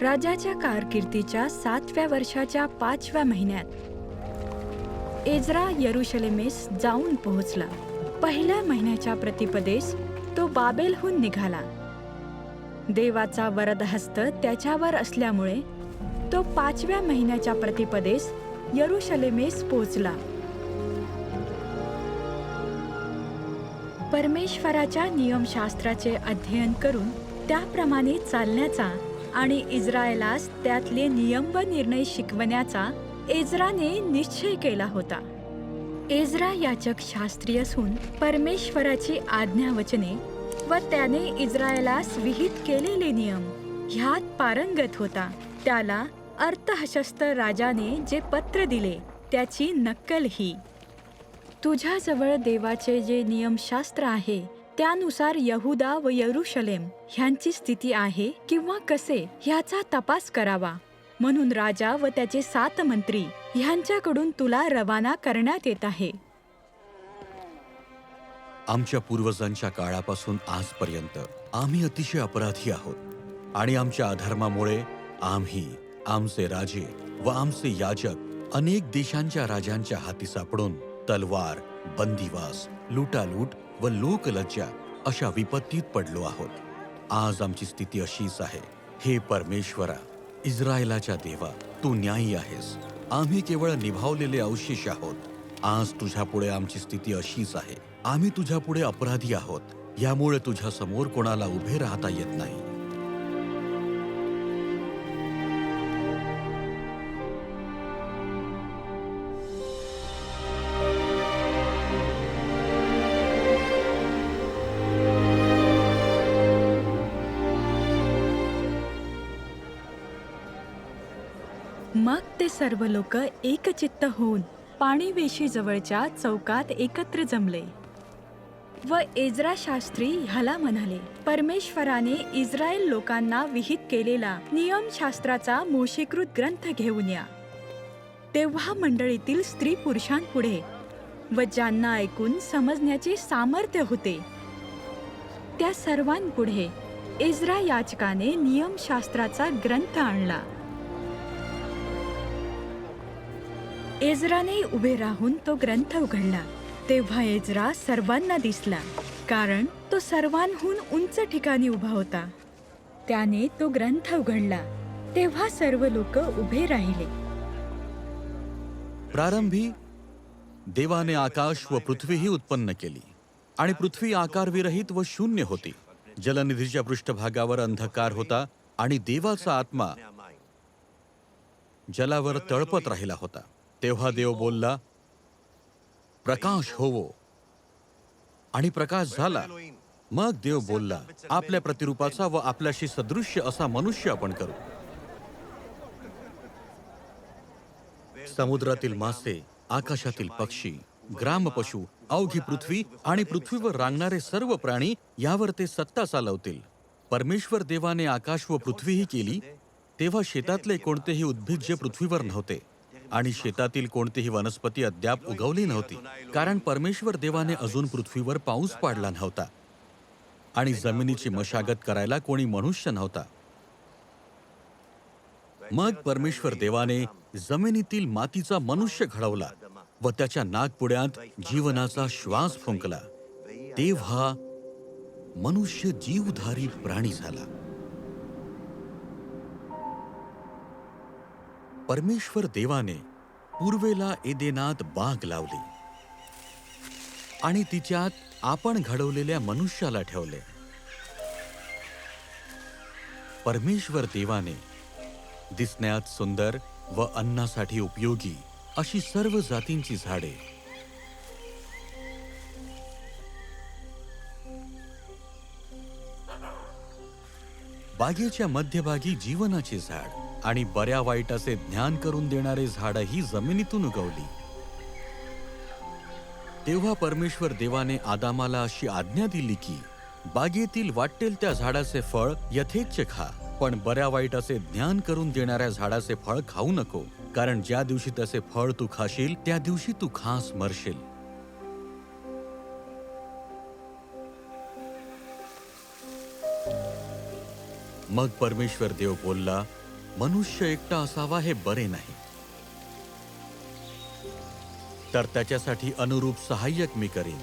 राजाच्या कारकिर्दीच्या 7व्या वर्षाच्या 5व्या महिन्यात एज्रा यरुशलेमेस जाऊन पोहोचला. पहिल्या महिन्याच्या प्रतिपदेस तो बाबेलहून निघाला. देवाचा वरदहस्त त्याच्यावर असल्यामुळे तो 5व्या महिन्याच्या प्रतिपदेस यरुशलेमेस पोहोचला. परमेश्वराच्या नियमशास्त्राचे अध्ययन करून त्याप्रमाणे चालण्याचा आणि इस्रायेलास त्यातले नियम व निर्णय शिकवण्याचा एज्राने निश्चय केला होता. एज्रा याजक शास्त्री असून परमेश्वराची आज्ञावचने व त्याने इस्रायेलास विहित केलेले नियम ह्यात पारंगत होता. त्याला अर्थहशस्त राजाने जे पत्र दिले त्याची नक्कल ही. तुझ्याजवळ देवाचे जे नियमशास्त्र आहे त्यानुसार यहुदा व यरुशलेम ह्यांची स्थिती आहे किंवा कसे ह्याचा तपास करावा म्हणून राजा व त्याचे 7 मंत्री ह्यांच्याकडून तुला रवाना करण्यात येत आहे. आमच्या पूर्वजांच्या काळापासून आजपर्यंत आम्ही अतिशय अपराधी आहोत आणि आमच्या अधर्मामुळे आम्ही, आमचे राजे व आमचे याजक अनेक देशांच्या राजांच्या हाती सापडून तलवार, बंदिवास, लुटालूट व लोकलज्जा अशा विपत्तीत पडलो आहोत. आज आमची स्थिती अशीच आहे. हे परमेश्वरा, इस्रायलाच्या देवा, तू न्यायी आहेस. आम्ही केवळ निभावलेले अवशेष आहोत. आज तुझ्यापुढे आमची स्थिती अशीच आहे. आम्ही तुझ्यापुढे अपराधी आहोत. यामुळे तुझ्या समोर कोणाला उभे राहता येत नाही. मग ते सर्व लोक एकचित्त होऊन पाणीवेशी जवळच्या चौकात एकत्र जमले व एज्रा शास्त्री ह्याला म्हणाले, परमेश्वराने इस्रायल लोकांना विहित केलेला नियमशास्त्राचा मोशीकृत ग्रंथ घेऊन या. तेव्हा मंडळीतील स्त्री पुरुषांपुढे व ज्यांना ऐकून समजण्याचे सामर्थ्य होते त्या सर्वांपुढे एज्रा याजकाने नियमशास्त्राचा ग्रंथ आणला. एज्राने उभे राहून तो ग्रंथ उघडला. तेव्हा एज्रा सर्वांना दिसला, कारण तो सर्वांहून उंच ठिकाणी उभा होता. त्याने तो ग्रंथ उघडला तेव्हा सर्व लोक उभे राहिले. प्रारंभी देवाने आकाश व पृथ्वीही उत्पन्न केली आणि पृथ्वी आकारविरहित व शून्य होती. जलनिधीच्या पृष्ठभागावर अंधकार होता आणि देवाचा आत्मा जलावर तळपत राहिला होता. तेव्हा देव बोलला, प्रकाश होवो, आणि प्रकाश झाला. मग देव बोलला, आपल्या प्रतिरूपाचा व आपल्याशी सदृश्य असा मनुष्य आपण करू. समुद्रातील मासे, आकाशातील पक्षी, ग्रामपशु, अवघी पृथ्वी आणि पृथ्वीवर रांगणारे सर्व प्राणी यावर ते सत्ता चालवतील. परमेश्वर देवाने आकाश व पृथ्वीही केली. तेव्हा शेतातले कोणतेही उद्भिज्ज पृथ्वीवर नव्हते आणि शेतातील कोणतीही वनस्पती अद्याप उगवली नव्हती, कारण परमेश्वर देवाने अजून पृथ्वीवर पाऊस पाडला नव्हता आणि जमिनीची मशागत करायला कोणी मनुष्य नव्हता. मग परमेश्वर देवाने जमिनीतील मातीचा मनुष्य घडवला व त्याच्या नाकपुड्यात जीवनाचा श्वास फुंकला. तेव्हा मनुष्य जीवधारी प्राणी झाला. परमेश्वर देवाने पूर्वेला एदेनात बाग लावली आणि तिच्यात आपण घडवलेल्या मनुष्याला ठेवले. परमेश्वर देवाने दिसण्यात सुंदर व अन्नासाठी उपयोगी अशी सर्व जातींची झाडे, बागेच्या मध्यभागी जीवनाचे झाड आणि बऱ्या वाईटाचे ज्ञान करून देणारे झाडही जमिनीतून उगवली. तेव्हा परमेश्वर देवाने आदामाला अशी आज्ञा दिली की बागेतील वाटेल त्या झाडाचे फळ यथेच्छ खा, पण बऱ्या वाईटाचे ज्ञान करून देणाऱ्या झाडाचे फळ खाऊ नको, कारण ज्या दिवशी त्याचे फळ तू खाशील त्या दिवशी तू खास मरशील. मग परमेश्वर देव बोलला, मनुष्य एकटा असावा हे बरे नाही, तर त्याच्यासाठी अनुरूप सहाय्यक मी करीन.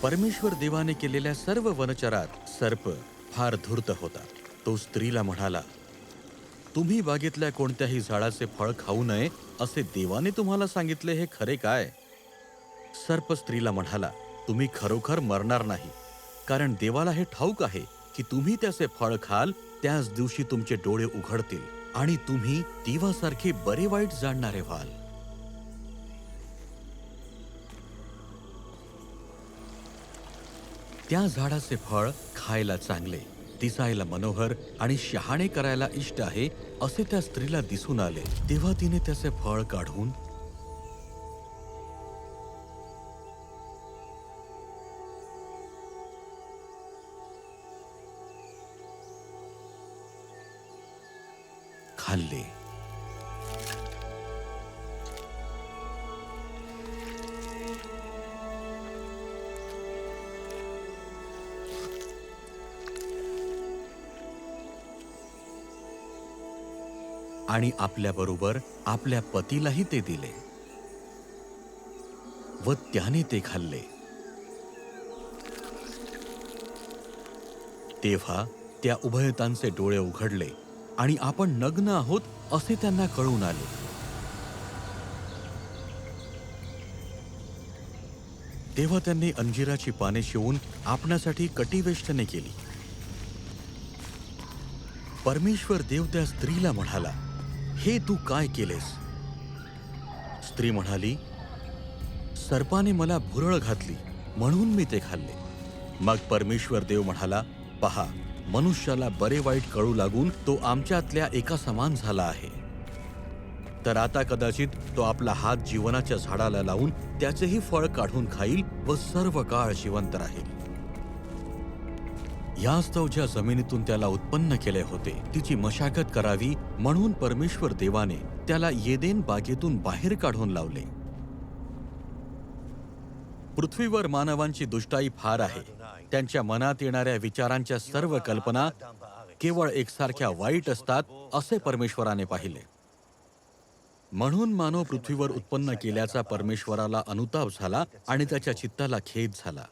परमेश्वर देवाने केलेल्या सर्व वनचरात सर्प फार धूर्त होता. तो स्त्रीला म्हणाला, तुम्ही बागेतल्या कोणत्याही झाडाचे फळ खाऊ नये असे देवाने तुम्हाला सांगितले हे खरे काय? सर्प स्त्रीला म्हणाला, तुम्ही खरोखर मरणार नाही, कारण देवाला हे ठाऊक आहे की तुम्ही त्याचे फळ खाल त्याच दिवशी तुमचे डोळे उघडतील आणि तुम्ही देवासारखे बरे वाईट जाणणारे व्हाल. त्या झाडाचे फळ खायला चांगले, दिसायला मनोहर आणि शहाणे करायला इष्ट आहे असे त्या स्त्रीला दिसून आले. तेव्हा तिने त्याचे फळ काढून खाल्ले. आणि आपल्याबरोबर आपल्या पतीलाही ते दिले व त्याने ते खाल्ले. तेव्हा त्या उभयतांचे डोळे उघडले आणि आपण नग्न आहोत असे त्यांना कळून आले. तेव्हा त्यांनी अंजिराची पाने शिवून आपणासाठी कटिवेष्टने केली. परमेश्वर देव त्या स्त्रीला म्हणाला, हे तू काय केलेस? स्त्री म्हणाली, सर्पाने मला भुरळ घातली म्हणून मी ते खाल्ले. मग परमेश्वर देव म्हणाला, पहा, मनुष्याला बरे वाईट कळू लागून तो आमच्यातल्या एका समान झाला आहे. तर आता कदाचित तो आपला हात जीवनाच्या झाडाला लावून त्याचेही फळ काढून खाईल व सर्व काळ जिवंत राहील. यास्तव ज्या जमिनीतून त्याला उत्पन्न केले होते तिची मशागत करावी म्हणून परमेश्वर देवाने त्याला येदेन बागेतून बाहेर काढून लावले. पृथ्वीवर मानवांची दुष्टाई फार आहे. त्यांच्या मनात येणाऱ्या विचारांच्या सर्व कल्पना केवळ एकसारख्या वाईट असतात असे परमेश्वराने पाहिले. म्हणून मानव पृथ्वीवर उत्पन्न केल्याचा परमेश्वराला अनुताप झाला आणि त्याच्या चित्ताला खेद झाला.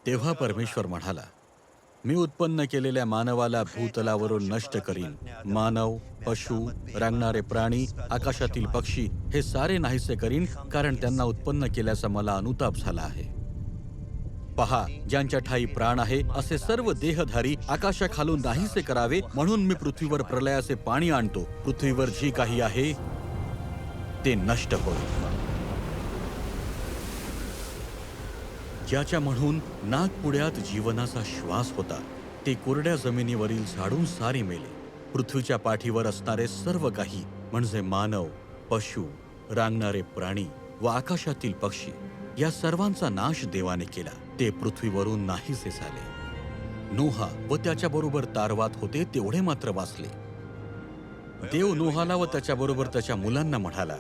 तेव्हा परमेश्वर म्हणाला, मी उत्पन्न केलेल्या मानवाला भूतलावरून नष्ट करीन. मानव, पशु, रांगणारे प्राणी, आकाशातील पक्षी हे सारे नाहीसे करीन, कारण त्यांना उत्पन्न केल्याचा मला अनुताप झाला आहे. पहा, ज्यांच्या ठाई प्राण आहे असे सर्व देहधारी आकाशाखालून नाहीसे करावे म्हणून मी पृथ्वीवर प्रलयाचे पाणी आणतो. पृथ्वीवर जी काही आहे ते नष्ट होईल. ज्याच्या म्हणून नागपुड्यात जीवनाचा श्वास होता ते कोरड्या जमिनीवरील झाडून सारे मेले. पृथ्वीच्या पाठीवर असणारे सर्व काही म्हणजे मानव, पशु, रांगणारे प्राणी व आकाशातील पक्षी या सर्वांचा नाश देवाने केला. ते पृथ्वीवरून नाहीसे झाले. नोहा व त्याच्याबरोबर तारवात होते तेवढे मात्र वाचले. देव नोहाला व त्याच्याबरोबर त्याच्या मुलांना म्हणाला,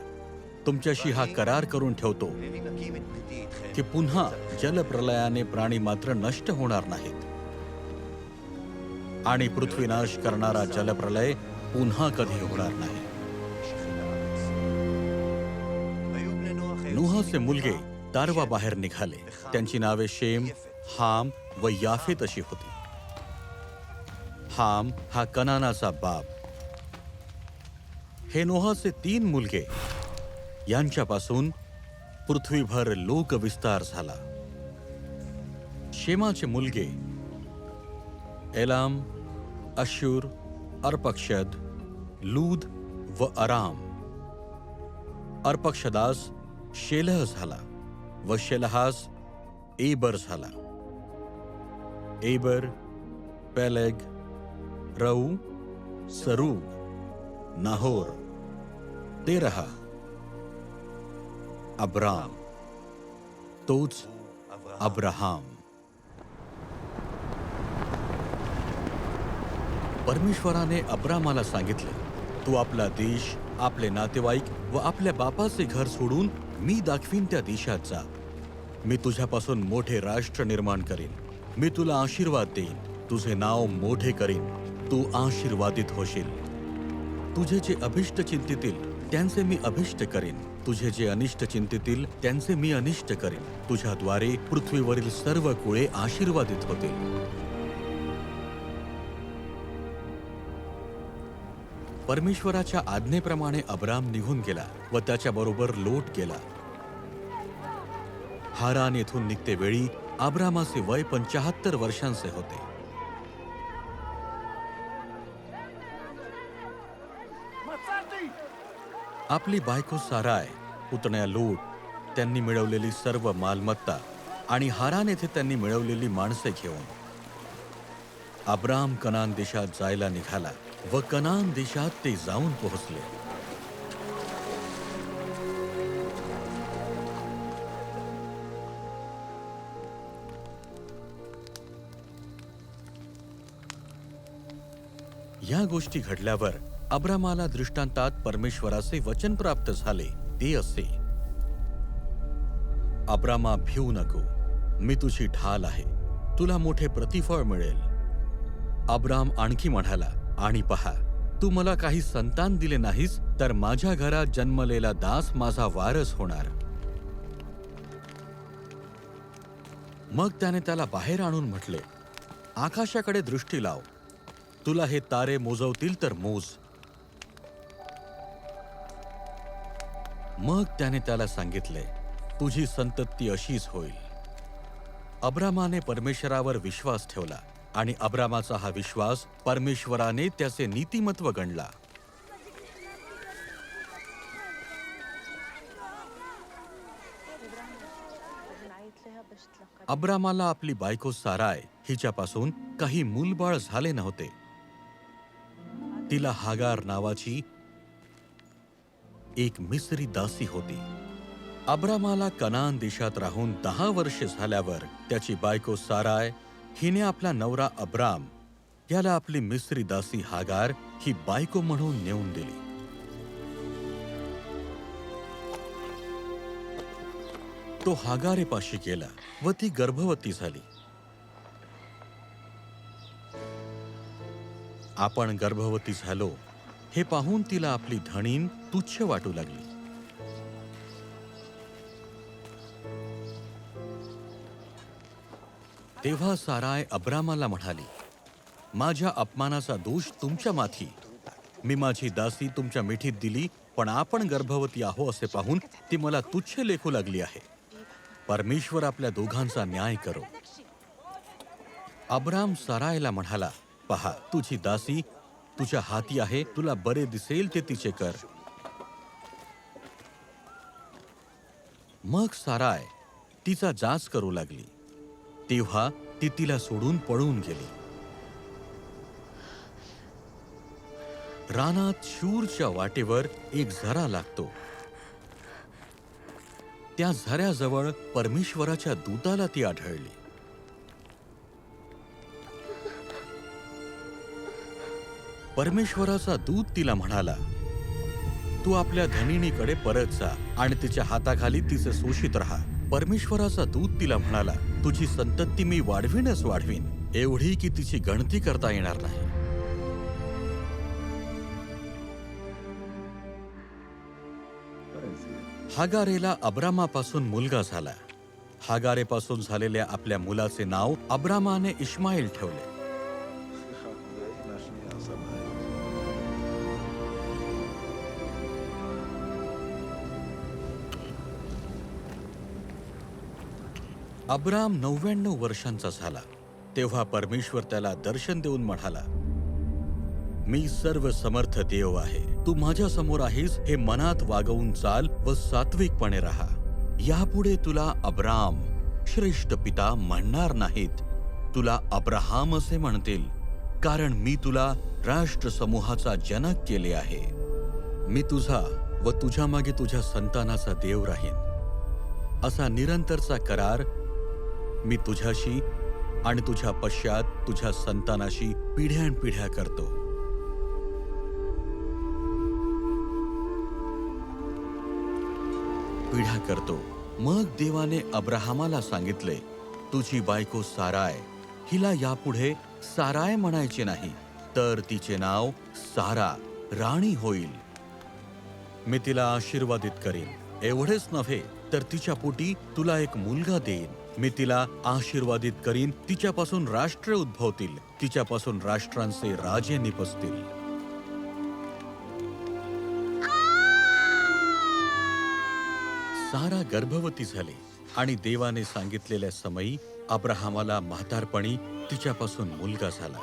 तुमच्याशी हा करार करून ठेवतो की पुन्हा जलप्रलयाने प्राणी मात्र नष्ट होणार नाहीत आणि पृथ्वीनाश करणारा जलप्रलय पुन्हा कधी होणार नाही. नोहाचे मुलगे तारवा बाहेर निघाले. त्यांची नावे शेम, हाम व याफेत अशी होती. हाम हा कनानाचा बाप. हे नोहाचे 3 मुलगे. यांच्यापासून पृथ्वीभर लोकविस्तार झाला. शेमाचे मुलगे एलाम, अशूर, अर्पक्षद, लूद व अराम. अर्पक्षदास शेलह झाला व शेलहास एबर झाला. एबर, पेलेग, रऊ, सरूग, नाहोर, तेरह, अब्राम, तोच अब्राहाम. परमेश्वराने अब्रामाला सांगितले, तू आपला देश, आपले नातेवाईक व आपल्या बापाचे घर सोडून मी दाखवीन त्या देशात जा. मी तुझ्यापासून मोठे राष्ट्र निर्माण करीन. मी तुला आशीर्वाद देईन. तुझे नाव मोठे करीन. तू आशीर्वादित होशील. तुझे जे अभिष्ट चिंतितील त्यांचे मी अभिष्ट करीन. तुझे जे अनिष्ट चिंतितील त्यांचे मी अनिष्ट करीन. तुझ्याद्वारे पृथ्वीवरील सर्व कुळे आशीर्वादित होतील. परमेश्वराच्या आज्ञेप्रमाणे अब्राम निघून गेला व त्याच्याबरोबर लोट गेला. हारान येथून निघते वेळी अब्रामाचे वय 75 वर्षांचे होते. आपली बायको साराय, पुतण्या लोट, त्यांनी मिळवलेली सर्व मालमत्ता आणि हारान येथे त्यांनी मिळवलेली माणसे घेऊन अब्राम कनान देशात जायला निघाला व कनान देशात ते जाऊन पोहोचले. या गोष्टी घडल्यावर अब्रामाला दृष्टांतात परमेश्वराचे वचन प्राप्त झाले. ते असे, अब्रामा भिवू नको, मी तुझी ढाल आहे, तुला मोठे प्रतिफळ मिळेल. अब्राम आणखी म्हणाला, आणि पहा, तू मला काही संतान दिले नाहीस तर माझ्या घरात जन्मलेला दास माझा वारस होणार. मग त्याने त्याला बाहेर आणून म्हटले, आकाशाकडे दृष्टी लाव, तुला हे तारे मोजवतील तर मोज. मग त्याने त्याला सांगितले, तुझी संतती अशीच होईल. अब्रामाने परमेश्वरावर विश्वास ठेवला आणि अब्रामाचा हा विश्वास परमेश्वराने त्याचे नीतिमत्व गणला. अब्रामाला आपली बायको साराय हिच्यापासून काही मूलबाळ झाले नव्हते. तिला हागार नावाची एक मिस्री दासी होती. अब्रामाला कनान देशात राहून 10 वर्षे झाल्यावर त्याची बायको साराय हिने आपला नवरा अब्राम याला आपली मिस्री दासी हागार ही बायको म्हणून नेऊन दिली. तो हागारेपाशी गेला व ती गर्भवती झाली. आपण गर्भवती झालो हे पाहून तिला आपली धणीन तुच्छ वाटू लागली. तेव्हा साराय अब्रामाला म्हणाली, माझ्या अपमानाचा दोष तुमच्या माथी. मी माझी दासी तुमच्या मिठीत दिली, पण आपण गर्भवती आहो असे पाहून ती मला तुच्छ लेखू लागली आहे. परमेश्वर आपल्या दोघांचा न्याय करो. अब्राम सारायला म्हणाला, पहा, तुझी दासी तुझ्या हाती आहे, तुला बरे दिसेल ते तिचे कर. मग साराय तिचा जाच करू लागली. तेव्हा ती तिला सोडून पळून गेली. रानात शूरच्या वाटेवर एक झरा लागतो. त्या झऱ्याजवळ परमेश्वराच्या दूताला ती आढळली. परमेश्वराचा दूत तिला म्हणाला, तू आपल्या धनिणीकडे परत जा आणि तिच्या हाताखाली तिचे शोषित राहा. परमेश्वराचा दूत तिला म्हणाला, तुझी संतती मी वाढवीनच वाढवीन, एवढी की तिची गणती करता येणार नाही. हागारेला अब्रामापासून मुलगा झाला. हागारेपासून झालेल्या आपल्या मुलाचे नाव अब्रामाने इश्माईल ठेवले. अब्राम 99 वर्षांचा झाला तेव्हा परमेश्वर त्याला दर्शन देऊन म्हणाला, मी सर्व समर्थ देव आहे. तू माझ्या समोर आहेस हे मनात वागवून चाल व सात्विकपणे राहा. यापुढे तुला अब्राम श्रेष्ठ पिता म्हणणार नाहीत, तुला अब्राहाम असे म्हणतील, कारण मी तुला राष्ट्र समूहाचा जनक केले आहे. मी तुझा व तुझ्या मागे तुझ्या संतानाचा देव राहीन. असा निरंतरचा करार मी तुझ्याशी आणि तुझ्या पश्चात तुझ्या संतानाशी पिढ्यानपिढ्या करतो. पिढ्या करतो. मग देवाने अब्राहामाला सांगितले, तुझी बायको साराय, हिला यापुढे साराय म्हणायचे नाही, तर तिचे नाव सारा, राणी होईल. मी तिला आशीर्वादित करीन. एवढेच नव्हे, तर तिच्या पोटी तुला एक मुलगा देईन. मी तिला आशीर्वादित करीन, तिच्यापासून राष्ट्र उद्भवतील, तिच्यापासून राष्ट्रांचे राजे निपजतील. सारा गर्भवती झाली आणि देवाने सांगितलेल्या समयी अब्राहामाला म्हातारपणी तिच्यापासून मुलगा झाला.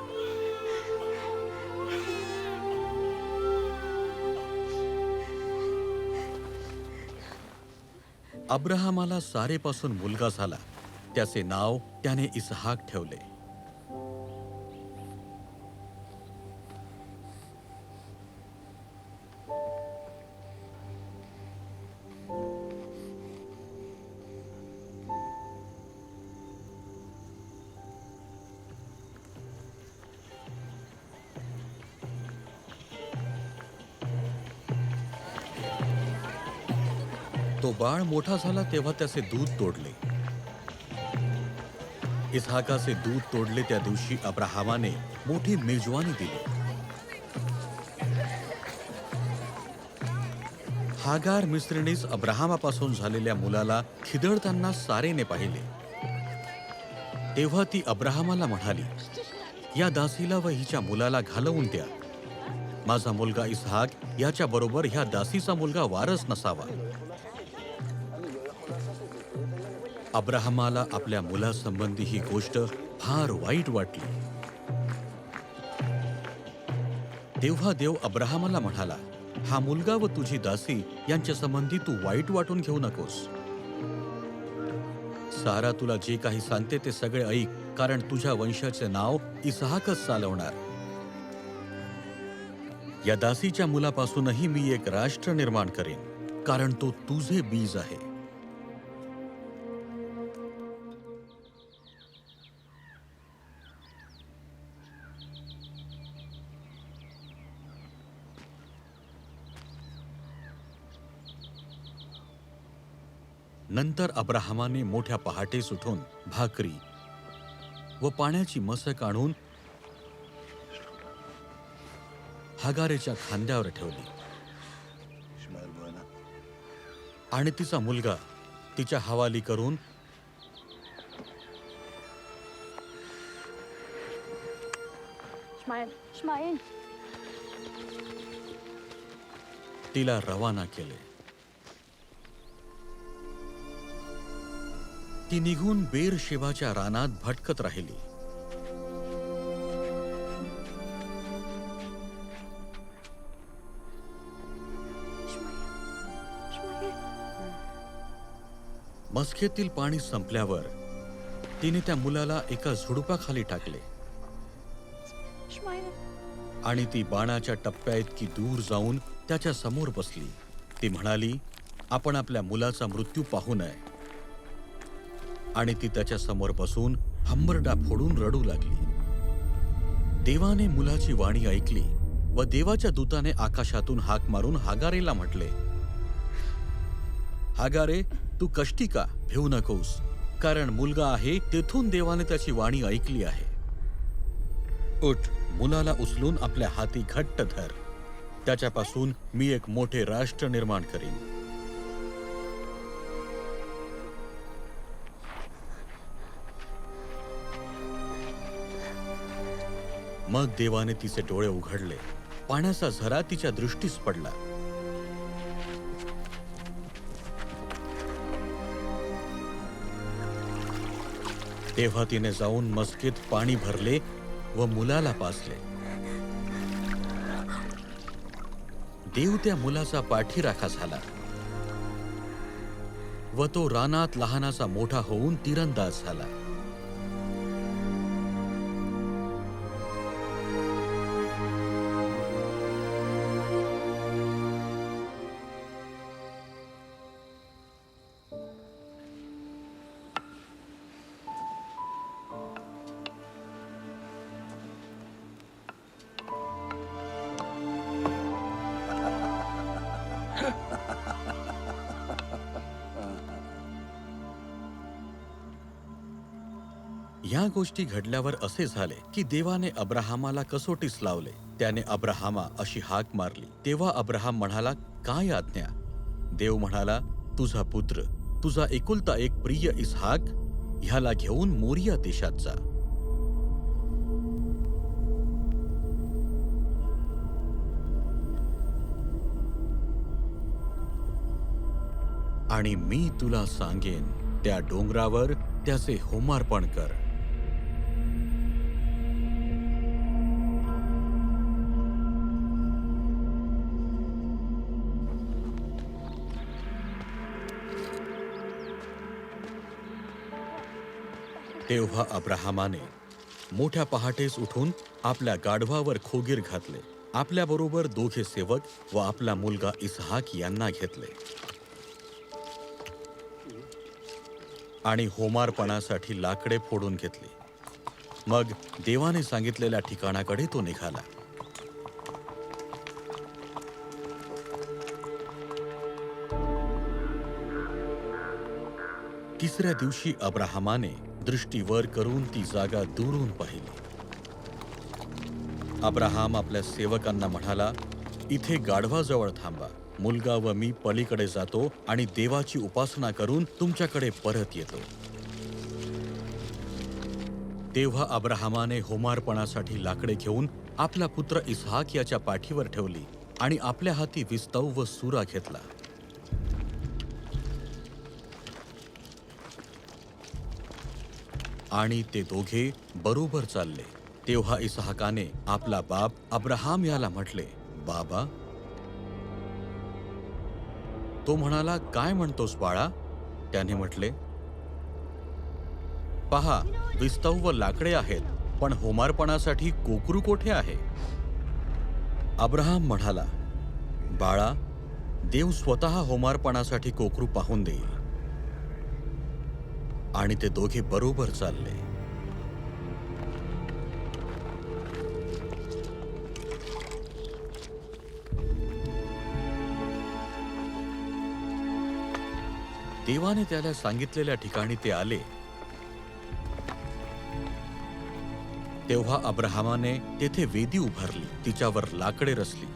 अब्राहामाला सारेपासून मुलगा झाला. त्याचे नाव त्याने इसहाक ठेवले. तो बाळ मोठा झाला तेव्हा त्याचे दूध तोडले. इसहाकाचे दूध तोडले त्या दिवशी अब्राहामाने मोठी मेजवानी दिली. हागार मिस्रीनीच अब्राहामापासून झालेल्या मुलाला खिदळताना सारेने पाहिले. तेव्हा ती अब्राहामाला म्हणाली, या दासीला व हिच्या मुलाला घालवून द्या. माझा मुलगा इसहाक याच्या बरोबर ह्या दासीचा मुलगा वारस नसावा. अब्राहामाला आपल्या मुलासंबंधी ही गोष्ट फार वाईट वाटली. तेव्हा देव अब्राहामाला म्हणाला, हा मुलगा व तुझी दासी यांच्या संबंधी तू वाईट वाटून घेऊ नकोस. सारा तुला जे काही सांगते ते सगळे ऐक, कारण तुझ्या वंशाचे नाव इसहाकच चालवणार. या दासीच्या मुलापासूनही मी एक राष्ट्र निर्माण करेन, कारण तो तुझे बीज आहे. नंतर अब्राहामाने मोठ्या पहाटेस उठून भाकरी व पाण्याची मसक आणून हागारेच्या खांद्यावर ठेवली आणि तिचा मुलगा तिच्या हवाली करून तिला रवाना केले. ती निघून बेरशेबाच्या रानात भटकत राहिली. मस्केतील पाणी संपल्यावर तिने त्या मुलाला एका झुडुपाखाली टाकले आणि ती बाणाच्या टप्प्या इतकी दूर जाऊन त्याच्या समोर बसली. ती म्हणाली, आपण आपल्या मुलाचा मृत्यू पाहू नये. आणि ती त्याच्या समोर बसून हंबरडा फोडून रडू लागली. देवाने मुलाची वाणी ऐकली व देवाच्या दूताने आकाशातून हाक मारून हागारेला म्हटले, हागारे, तू कष्टी का? भिवू नकोस, कारण मुलगा आहे तेथून देवाने त्याची वाणी ऐकली आहे. उठ, मुलाला उचलून आपल्या हाती घट्ट धर. त्याच्यापासून मी एक मोठे राष्ट्र निर्माण करीन. मग देवाने तिचे डोळे उघडले. पाण्याचा झरा तिच्या दृष्टीस पडला. तेव्हा तिने जाऊन मस्केत पाणी भरले व मुलाला पाजले. देव त्या मुलाचा पाठीराखा झाला व तो रानात लहानाचा मोठा होऊन तिरंदाज झाला. ह्या गोष्टी घडल्यावर असे झाले की देवाने अब्राहामाला कसोटीस लावले. त्याने अब्राहामा अशी हाक मारली. तेव्हा अब्राहाम म्हणाला, काय आज्ञा? देव म्हणाला, तुझा पुत्र, तुझा एकुलता एक प्रिय इसहाक, ह्याला घेऊन मोरिया देशात जा. आणि मी तुला सांगेन त्या डोंगरावर त्याचे होमार्पण कर. तेव्हा अब्राहामाने मोठ्या पहाटेस उठून आपल्या गाढवावर खोगीर घातले. आपल्याबरोबर 2 सेवक व आपला मुलगा इसहाक यांना घेतले आणि होमार्पणासाठी लाकडे फोडून घेतली. मग देवाने सांगितलेल्या ठिकाणाकडे तो निघाला. तिसऱ्या दिवशी अब्राहामाने दृष्टी वर करून ती जागा दुरून पाहिली. अब्राहाम आपल्या सेवकांना म्हणाला, इथे गाढवाजवळ थांबा. मुलगा व मी पलीकडे जातो आणि देवाची उपासना करून तुमच्याकडे परत येतो. तेव्हा अब्राहामाने होमार्पणासाठी लाकडे घेऊन आपला पुत्र इसहाक याच्या पाठीवर ठेवली आणि आपल्या हाती विस्तव व सुरा घेतला. आणि ते दोघे बरोबर चालले. तेव्हा इसहाकाने आपला बाप अब्राहाम याला म्हटले, बाबा. तो म्हणाला, काय म्हणतोस बाळा? त्याने म्हटले, पहा, विस्तव व लाकडे आहेत, पण होमार्पणासाठी कोकरू कोठे आहे? अब्राहाम म्हणाला, बाळा, देव स्वतः होमार्पणासाठी कोकरू पाहून देईल. आणि ते दोघे बरोबर चालले. देवाने त्याला सांगितलेल्या ठिकाणी ते आले. तेव्हा अब्राहामाने तेथे वेदी उभारली, तिच्यावर लाकडे रचली.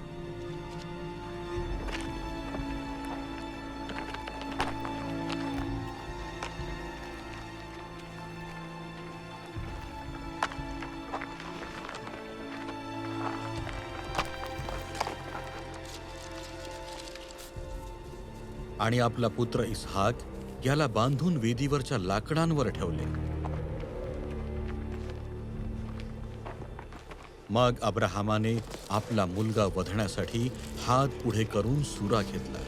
आणि आपला पुत्र इसहाक याला बांधून वेदीवरच्या लाकडांवर ठेवले. मग अब्राहामाने आपला मुलगा वधण्यासाठी हात पुढे करून सुरा घेतला.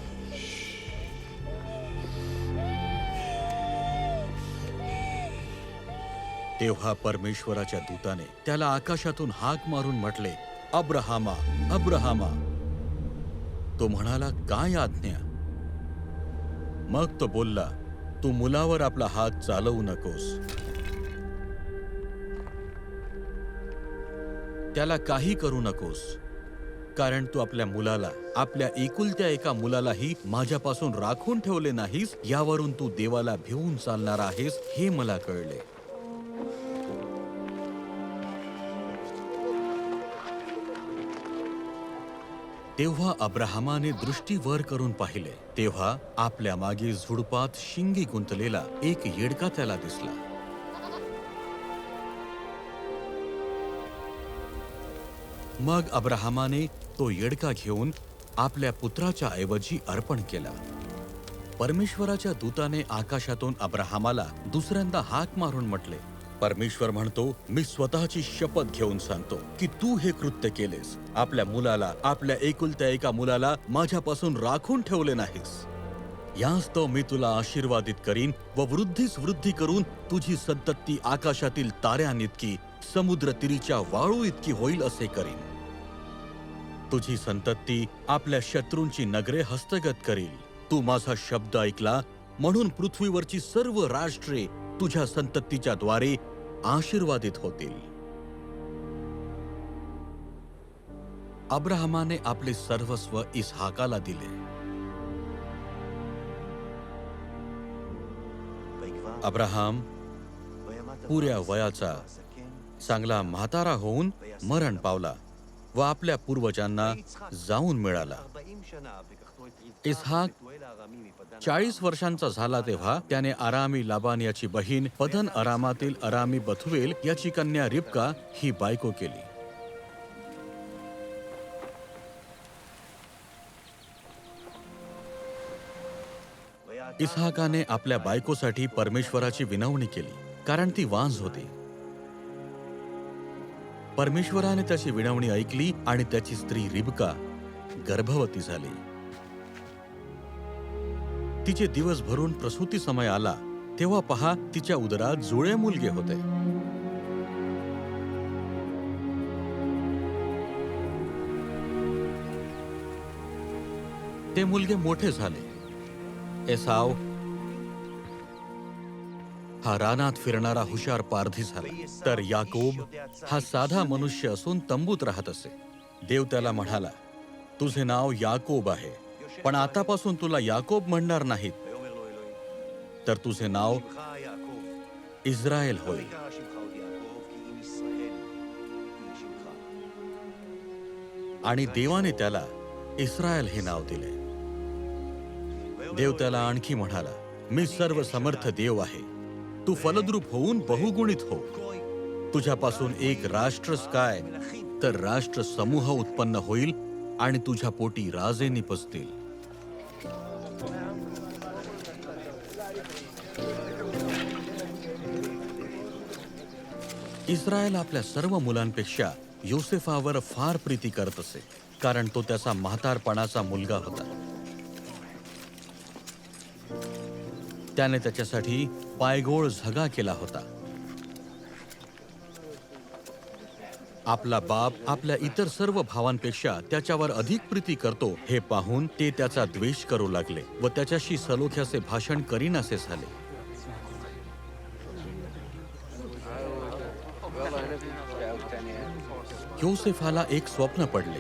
तेव्हा परमेश्वराच्या दूताने त्याला आकाशातून हाक मारून म्हटले, अब्राहामा, अब्राहामा. तो म्हणाला, काय आज्ञा? मग तो बोलला, तू मुलावर आपला हात चालवू नकोस. त्याला काही करू नकोस, कारण तू आपल्या मुलाला, आपल्या एकुलत्या एका मुलालाही माझ्यापासून राखून ठेवले नाहीस. यावरून तू देवाला भिवून चालणार आहेस हे मला कळले. तेव्हा अब्राहामाने दृष्टी वर करून पाहिले. तेव्हा आपल्या मागे झुडपात शिंगी गुंतलेला एक येडका त्याला दिसला. मग अब्राहामाने तो येडका घेऊन आपल्या पुत्राच्या ऐवजी अर्पण केला. परमेश्वराच्या दूताने आकाशातून अब्राहामाला दुसऱ्यांदा हाक मारून म्हटले, परमेश्वर म्हणतो, मी स्वतःची शपथ घेऊन सांगतो की तू हे कृत्य केलेस. आपल्या मुलाला, आपल्या एकुलत्या एका मुलाला माझ्यापासून राखून ठेवले नाहीस. यास्तव मी तुला आशीर्वादित करीन व वृद्धीस वृद्धी करून तुझी संतती आकाशातील ताऱ्यांइतकी, समुद्र तीरीच्या वाळू इतकी होईल असे करीन. तुझी संतती आपल्या शत्रूंची नगरे हस्तगत करील. तू माझा शब्द ऐकला म्हणून पृथ्वीवरची सर्व राष्ट्रे तुझ्या संततीच्या द्वारे आशीर्वादित होतील. अब्राहामाने आपले सर्वस्व इसहाकाला दिले. अब्राहाम पुऱ्या वयाचा चांगला म्हातारा होऊन मरण पावला व आपल्या पूर्वजांना जाऊन मिळाला. इसहाक 40 वर्षांचा झाला तेव्हा त्याने आरामी लाबान याची बहीण पदन अरामातील अरामी बथुएल याची कन्या रिबका ही बायको केली. इसहाकाने आपल्या बायकोसाठी परमेश्वराची विनवणी केली, कारण ती वांझ होती. परमेश्वराने त्याची विनवणी ऐकली आणि त्याची स्त्री रिबका गर्भवती झाली. तिचे दिवस भरून प्रसूती समय आला तेव्हा पहा, तिच्या उदरात जुळे मुलगे होते. ते मुलगे मोठे झाले. एसाव हा रानात फिरणारा हुशार पारधी झाला, तर याकोब हा साधा मनुष्य असून तंबूत राहत असे. देव त्याला म्हणाला, तुझे नाव याकोब आहे, पण आतापासून तुला याकोब म्हणणार नाहीत, तर तुझे नाव इस्राएल होईल. आणि देवाने त्याला इस्राएल हे नाव दिले. देव त्याला आणखी म्हणाला, मी सर्व समर्थ देव आहे, तू फलद्रूप होऊन बहुगुणित हो. तुझ्यापासून एक राष्ट्रच काय, तर राष्ट्र समूह उत्पन्न होईल आणि तुझ्या पोटी राजे निपजतील. इस्रायल आपल्या सर्व मुलांपेक्षा योसेफावर फार प्रीती करत असे, कारण तो त्याचा म्हातारपणाचा मुलगा होता. त्याने त्याच्यासाठी पायगोळ झगा केला होता. आपला बाप आपल्या इतर सर्व भावांपेक्षा त्याच्यावर अधिक प्रीती करतो हे पाहून ते त्याचा द्वेष करू लागले व त्याच्याशी सलोख्याचे भाषण करीनासे झाले. योसेफाला एक स्वप्न पडले.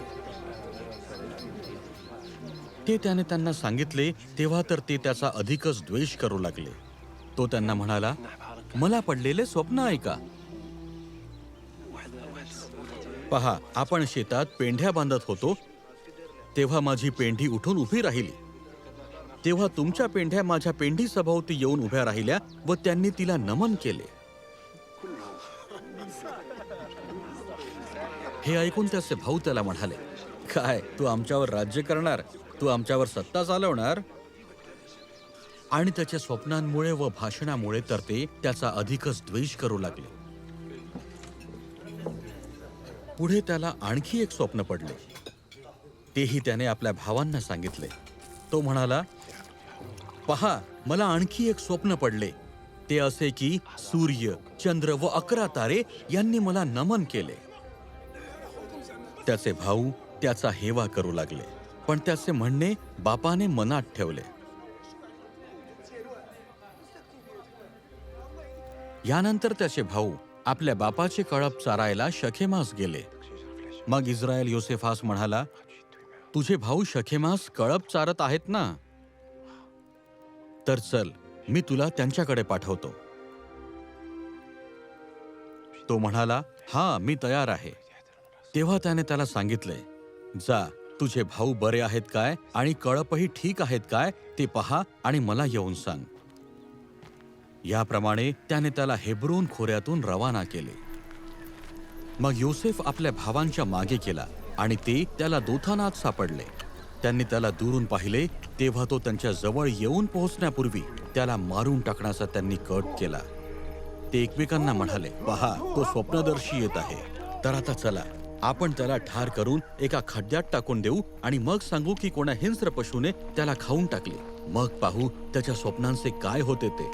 ते त्याने त्यांना सांगितले तेव्हा तर ते त्याचा अधिकच द्वेष करू लागले. तो त्यांना म्हणाला, मला पडलेले स्वप्न ऐका. पहा, आपण शेतात पेंढ्या बांधत होतो तेव्हा माझी पेंढी उठून उभी राहिली. तेव्हा तुमच्या पेंढ्या माझ्या पेंढी सभोवती येऊन उभ्या राहिल्या व त्यांनी तिला नमन केले. हे ऐकून त्याचे भाऊ त्याला म्हणाले, काय तू आमच्यावर राज्य करणार, तू आमच्यावर सत्ता चालवणार? आणि त्याच्या स्वप्नांमुळे व भाषणामुळे तर ते त्याचा अधिकच द्वेष करू लागले. पुढे त्याला आणखी एक स्वप्न पडले. तेही त्याने आपल्या भावांना सांगितले. तो म्हणाला, पहा, मला आणखी एक स्वप्न पडले. ते असे की सूर्य, चंद्र व 11 तारे यांनी मला नमन केले. त्याचे भाऊ त्याचा हेवा करू लागले, पण त्याचे म्हणणे बापाने मनात ठेवले. यानंतर त्याचे भाऊ आपल्या बापाचे कळप चारायला शखेमास गेले. मग इस्रायल योसेफास म्हणाला, तुझे भाऊ शखेमास कळप चारत आहेत ना, तर चल, मी तुला त्यांच्याकडे पाठवतो. तो म्हणाला, हा, मी तयार आहे. तेव्हा त्याने त्याला सांगितले, जा, तुझे भाऊ बरे आहेत काय आणि कळपही ठीक आहेत काय ते पहा आणि मला येऊन सांग. याप्रमाणे त्याने त्याला हेब्रोन खोऱ्यातून रवाना केले. मग योसेफ आपल्या भावांच्या मागे केला आणि ते त्याला दोथानात सापडले. त्यांनी त्याला दुरून पाहिले तेव्हा तो त्यांच्या जवळ येऊन पोहोचण्यापूर्वी त्याला मारून टाकण्याचा त्यांनी कट केला. ते एकमेकांना म्हणाले, पहा, तो स्वप्नदर्शी येत आहे, तर आता चला, आपण त्याला ठार करून एका खड्ड्यात टाकून देऊ आणि मग सांगू की कोणा हिंस्र पशुने त्याला खाऊन टाकले. मग पाहू त्याच्या स्वप्नांचे काय होते ते.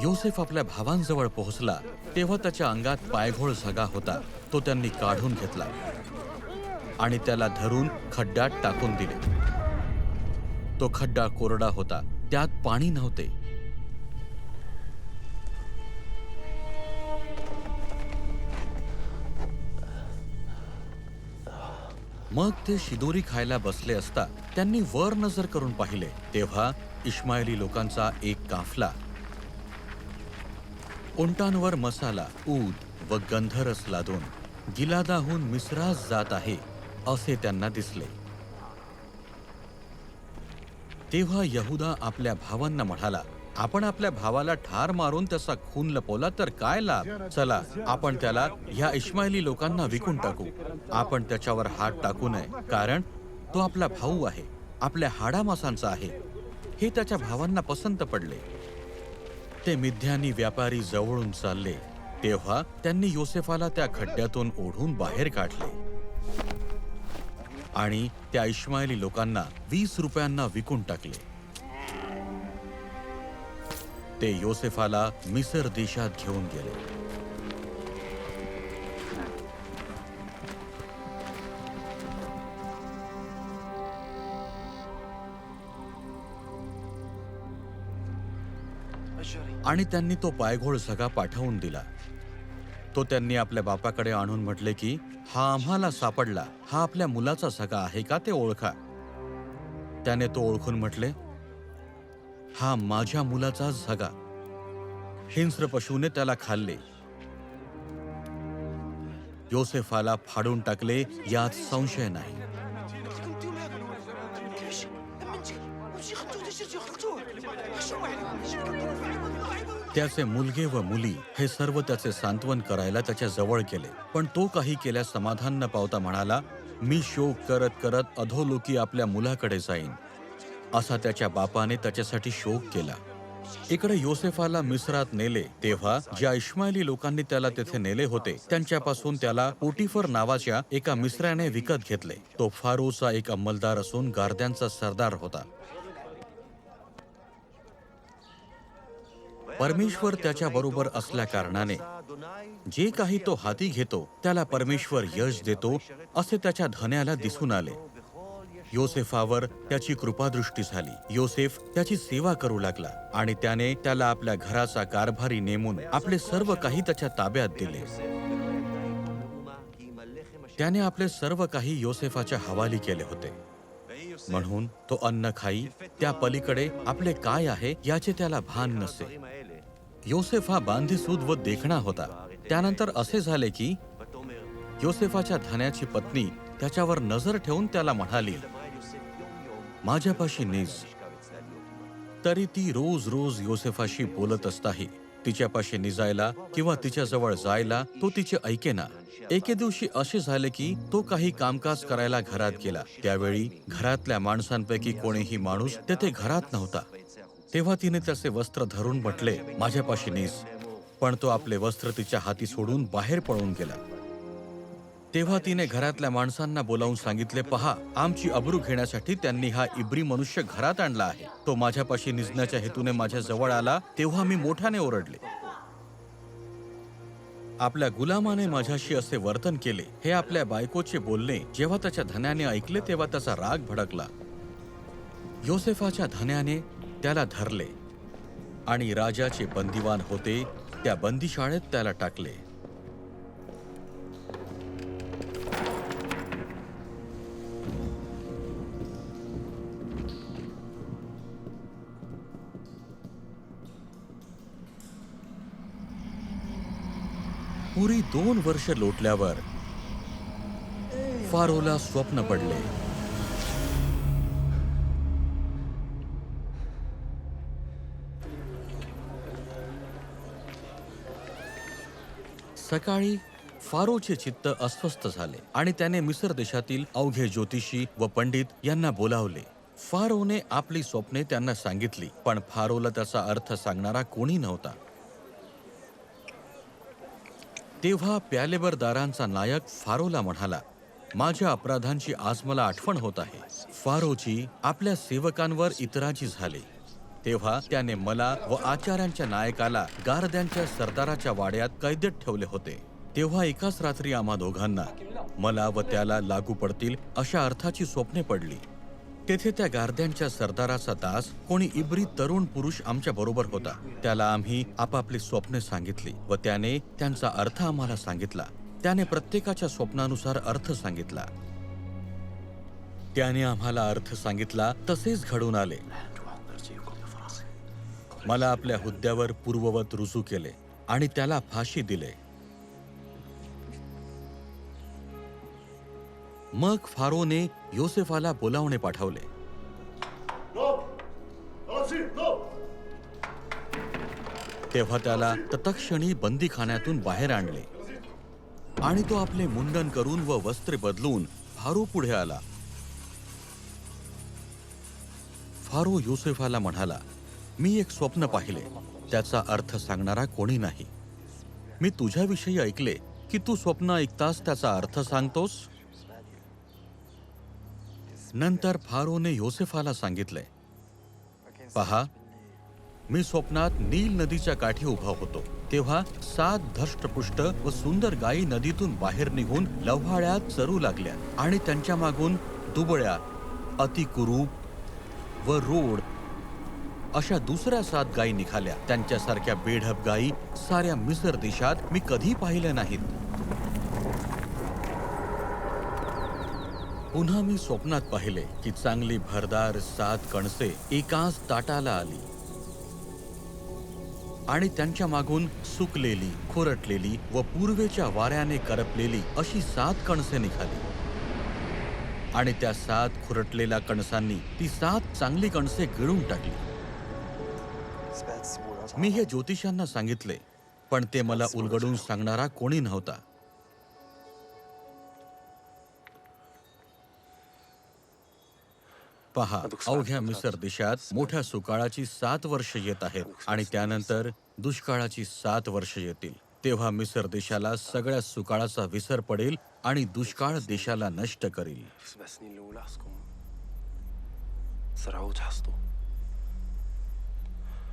योसेफ आपल्या भावांजवळ पोहोचला तेव्हा त्याच्या अंगात पायघोळ झगा होता. तो त्यांनी काढून घेतला आणि त्याला धरून खड्ड्यात टाकून दिले. तो खड्डा कोरडा होता, त्यात पाणी नव्हते. मग ते शिदोरी खायला बसले असता त्यांनी वर नजर करून पाहिले तेव्हा इश्माएली लोकांचा एक काफला उंटांवर मसाला, ऊद व गंधरस लादून गिलादाहून मिस्रास जात आहे असे त्यांना दिसले. तेव्हा यहुदा आपल्या भावांना म्हणाला, आपण आपल्या भावाला ठार मारून त्याचा खून लपवला तर काय लाभ? चला, आपण त्याला ह्या इश्माएली लोकांना विकून टाकू. आपण त्याच्यावर हात टाकू नये, कारण तो आपला भाऊ आहे, आपल्या हाडामासांचा आहे. हे त्याच्या भावांना पसंत पडले. ते मिद्यानी व्यापारी जवळून चालले तेव्हा त्यांनी योसेफाला त्या खड्ड्यातून ओढून बाहेर काढले आणि त्या इश्माएली लोकांना 20 रुपयांना विकून टाकले. ते योसेफाला मिसर देशात घेऊन गेले. आणि त्यांनी तो पायघोळ सगळा पाठवून दिला. तो त्यांनी आपल्या बापाकडे आणून म्हटले की, हा आम्हाला सापडला, हा आपल्या मुलाचा सगा आहे का ते ओळखा. त्याने तो ओळखून म्हटले, हा माझ्या मुलाचा सगा. हिंस्र पशुने त्याला खाल्ले. योसेफाला फाडून टाकले यात संशय नाही. त्याचे मुलगे व मुली हे सर्व त्याचे सांत्वन करायला त्याच्या जवळ गेले. पण तो काही केल्यास समाधान न पावता म्हणाला, मी शोक करत करत अधोलोकी आपल्या मुलाकडे जाईन. असा त्याच्या बापाने त्याच्यासाठी शोक केला. इकडे योसेफाला मिस्रात नेले तेव्हा ज्या इश्माएली लोकांनी त्याला तेथे नेले होते त्यांच्यापासून त्याला पोटिफर नावाच्या एका मिस्राने विकत घेतले. तो फारोचा एक अंमलदार असून गार्द्यांचा सरदार होता. परमेश्वर त्याच्या बरोबर असल्या कारणाने जे काही तो हाती घेतो त्याला परमेश्वर यश देतो असे त्याच्या धन्याला दिसून आले. योसेफावर त्याची कृपादृष्टी झाली. योसेफ त्याची सेवा करू लागला आणि त्याने त्याला आपल्या घराचा कारभारी नेमून आपले सर्व काही त्याच्या ताब्यात दिले. त्याने आपले सर्व काही योसेफाच्या हवाली केले होते. म्हणून तो अन्न खाई, त्या पलीकडे आपले काय आहे याचे त्याला भान नसे. योसेफ हा बांधीसूद व देखणा होता. त्यानंतर असे झाले की योसेफाच्या धन्याची पत्नी त्याच्यावर नजर ठेवून त्याला म्हणाली, माझ्यापाशी निज. तरी ती रोज रोज योसेफाशी बोलत असताही तिच्यापाशी निजायला किंवा तिच्याजवळ जायला तो तिचे ऐकेना. एके दिवशी असे झाले की तो काही कामकाज करायला घरात गेला. त्यावेळी घरातल्या माणसांपैकी कोणीही माणूस तेथे घरात नव्हता. तेव्हा तिने त्याचे वस्त्र धरून म्हटले, माझ्यापाशी निज. पण तो आपले वस्त्र तिच्या हाती सोडून बाहेर पळून गेला. तेव्हा तिने घरातल्या माणसांना बोलावून सांगितले, पहा, आमची अब्रू घेण्यासाठी त्यांनी हा इब्री मनुष्य घरात आणला आहे. तो माझ्यापाशी निजण्याच्या हेतूने माझ्या जवळ आला तेव्हा मी मोठ्याने ओरडले. आपल्या गुलामाने माझ्याशी असे वर्तन केले. हे आपल्या बायकोचे बोलणे जेव्हा त्याच्या धन्याने ऐकले तेव्हा त्याचा राग भडकला. योसेफाच्या धन्याने त्याला धरले आणि राजाचे बंदिवान होते त्या बंदीशाळेत त्याला टाकले. पुरी 2 वर्ष लोटल्यावर फारोला स्वप्न पडले. सकाळी फारोचे चित्त अस्वस्थ झाले आणि त्याने मिस्र देशातील अवघे ज्योतिषी व पंडित यांना बोलावले. फारोने आपली स्वप्ने त्यांना सांगितली, पण फारोला त्याचा अर्थ सांगणारा कोणी नव्हता. तेव्हा प्यालेबरदारांचा नायक फारोला म्हणाला, माझ्या अपराधांची आज मला आठवण होत आहे. फारोची आपल्या सेवकांवर इतराची झाली. तेव्हा त्याने मला व आचार्यांच्या नायकाला गारद्यांच्या सरदाराच्या वाड्यात कैदेत ठेवले होते. तेव्हा एकाच रात्री आम्हा दोघांना, मला व त्याला लागू पडतील अशा अर्थाची स्वप्ने पडली. तेथे त्या गारद्यांच्या सरदाराचा दास कोणी इब्री तरुण पुरुष आमच्या बरोबर होता. त्याला आम्ही आपापली स्वप्ने सांगितली व त्याने त्यांचा अर्थ आम्हाला सांगितला. त्याने प्रत्येकाच्या स्वप्नानुसार अर्थ सांगितला. त्याने आम्हाला अर्थ सांगितला तसेच घडून आले. मला आपल्या हुद्द्यावर पूर्ववत रुजू केले आणि त्याला फाशी दिले. मग फारोने योसेफाला बोलावणे पाठवले. तेव्हा त्याला तत्क्षणी बंदीखान्यातून बाहेर आणले आणि तो आपले मुंडन करून व वस्त्रे बदलून फारो पुढे आला. फारो योसेफाला म्हणाला, मी एक स्वप्न पाहिले, त्याचा अर्थ सांगणारा कोणी नाही. मी तुझ्याविषयी ऐकले की तू स्वप्न ऐकतास त्याचा अर्थ सांगतोस. नंतर फारोने योसेफाला सांगितले, पहा, मी स्वप्नात नील नदीच्या काठी उभा होतो. तेव्हा 7 धष्टपुष्ट व सुंदर गायी नदीतून बाहेर निघून लव्हाळ्यात चरू लागल्या आणि त्यांच्या मागून दुबळ्या, अतिकुरूप व रोड अशा दुसऱ्या 7 गायी निघाल्या. त्यांच्यासारख्या बेढप गायी साऱ्या मिसर देशात मी कधी पाहिल्या नाहीत. पुन्हा मी स्वप्नात पाहिले की चांगली भरदार 7 कणसे एकाच ताटाला आली आणि त्यांच्या मागून सुकलेली, खोरटलेली व पूर्वेच्या वाऱ्याने करपलेली अशी 7 कणसे निघाली. आणि त्या 7 खुरटलेल्या कणसांनी ती 7 चांगली कणसे गिळून टाकली. मी हे ज्योतिषांना सांगितले, पण ते मला उलगडून सांगणारा कोणी नव्हता. पहा, अवघ्या मिसर देशात मोठ्या सुकाळाची 7 वर्ष येत आहेत आणि त्यानंतर दुष्काळाची 7 वर्ष येतील. तेव्हा मिसर देशाला सगळ्या सुकाळाचा विसर पडेल आणि दुष्काळ देशाला नष्ट करील.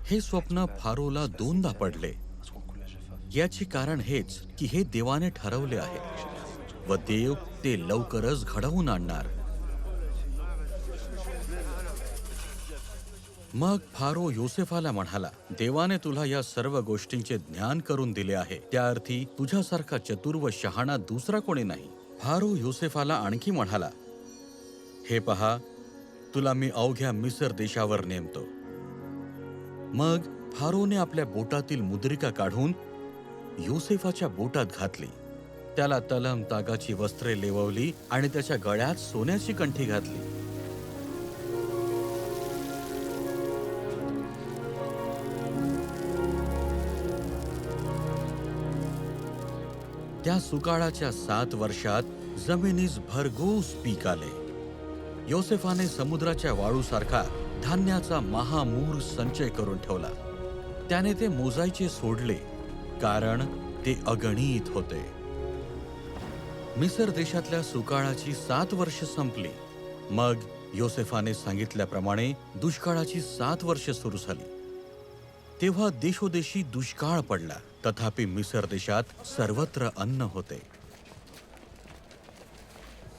हे स्वप्न फारोला 2दा पडले. याचे कारण हेच की हे देवाने ठरवले आहे व देव ते लवकरच घडवून आणणार. मग फारो योसेफाला म्हणाला, देवाने तुला या सर्व गोष्टींचे ज्ञान करून दिले आहे. त्या अर्थी तुझ्यासारखा चतुर व शहाणा दुसरा कोणी नाही. फारो योसेफाला आणखी म्हणाला, हे पहा, तुला मी अवघ्या मिसर देशावर नेमतो. मग फारोने आपल्या बोटातील मुद्रिका काढून योसेफाच्या बोटात घातली. त्याला तलम तागाची वस्त्रे लेववली आणि त्याच्या गळ्यात सोन्याची कंठी घातली. त्या सुकाळाच्या 7 वर्षात जमिनीस भरघोस पीक आले. योसेफाने समुद्राच्या वाळूसारखा धान्याचा महामूर संचय करून ठेवला. त्याने ते मोजायचे सोडले, कारण ते अगणित होते. मिसर देशातल्या सुकाळाची 7 वर्ष संपली. मग योसेफाने सांगितल्याप्रमाणे दुष्काळाची 7 वर्ष सुरू झाली. तेव्हा देशोदेशी दुष्काळ पडला. तथापि मिसर देशात सर्वत्र अन्न होते.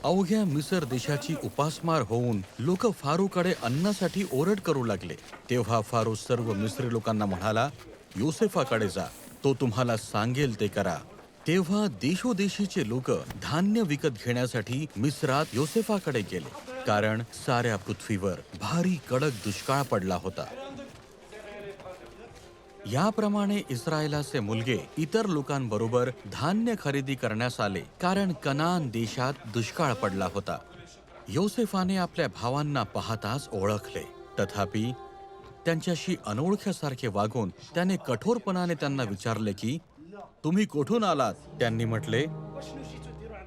अवघ्या मिसर देशाची उपासमार होऊन लोक फारोकडे अन्नासाठी ओरड करू लागले. तेव्हा फारो सर्व मिस्री लोकांना म्हणाला, योसेफाकडे जा, तो तुम्हाला सांगेल ते करा. तेव्हा देशोदेशीचे लोक धान्य विकत घेण्यासाठी मिस्रात योसेफाकडे गेले, कारण साऱ्या पृथ्वीवर भारी कडक दुष्काळ पडला होता. याप्रमाणे इस्रायलाचे मुलगे इतर लोकांबरोबर धान्य खरेदी करण्यास आले, कारण कनान देशात दुष्काळ पडला होता. योसेफाने आपल्या भावांना पाहताच ओळखले. तथापि त्यांच्याशी अनोळख्यासारखे वागून त्याने कठोरपणाने त्यांना विचारले की, तुम्ही कुठून आलात? त्यांनी म्हटले,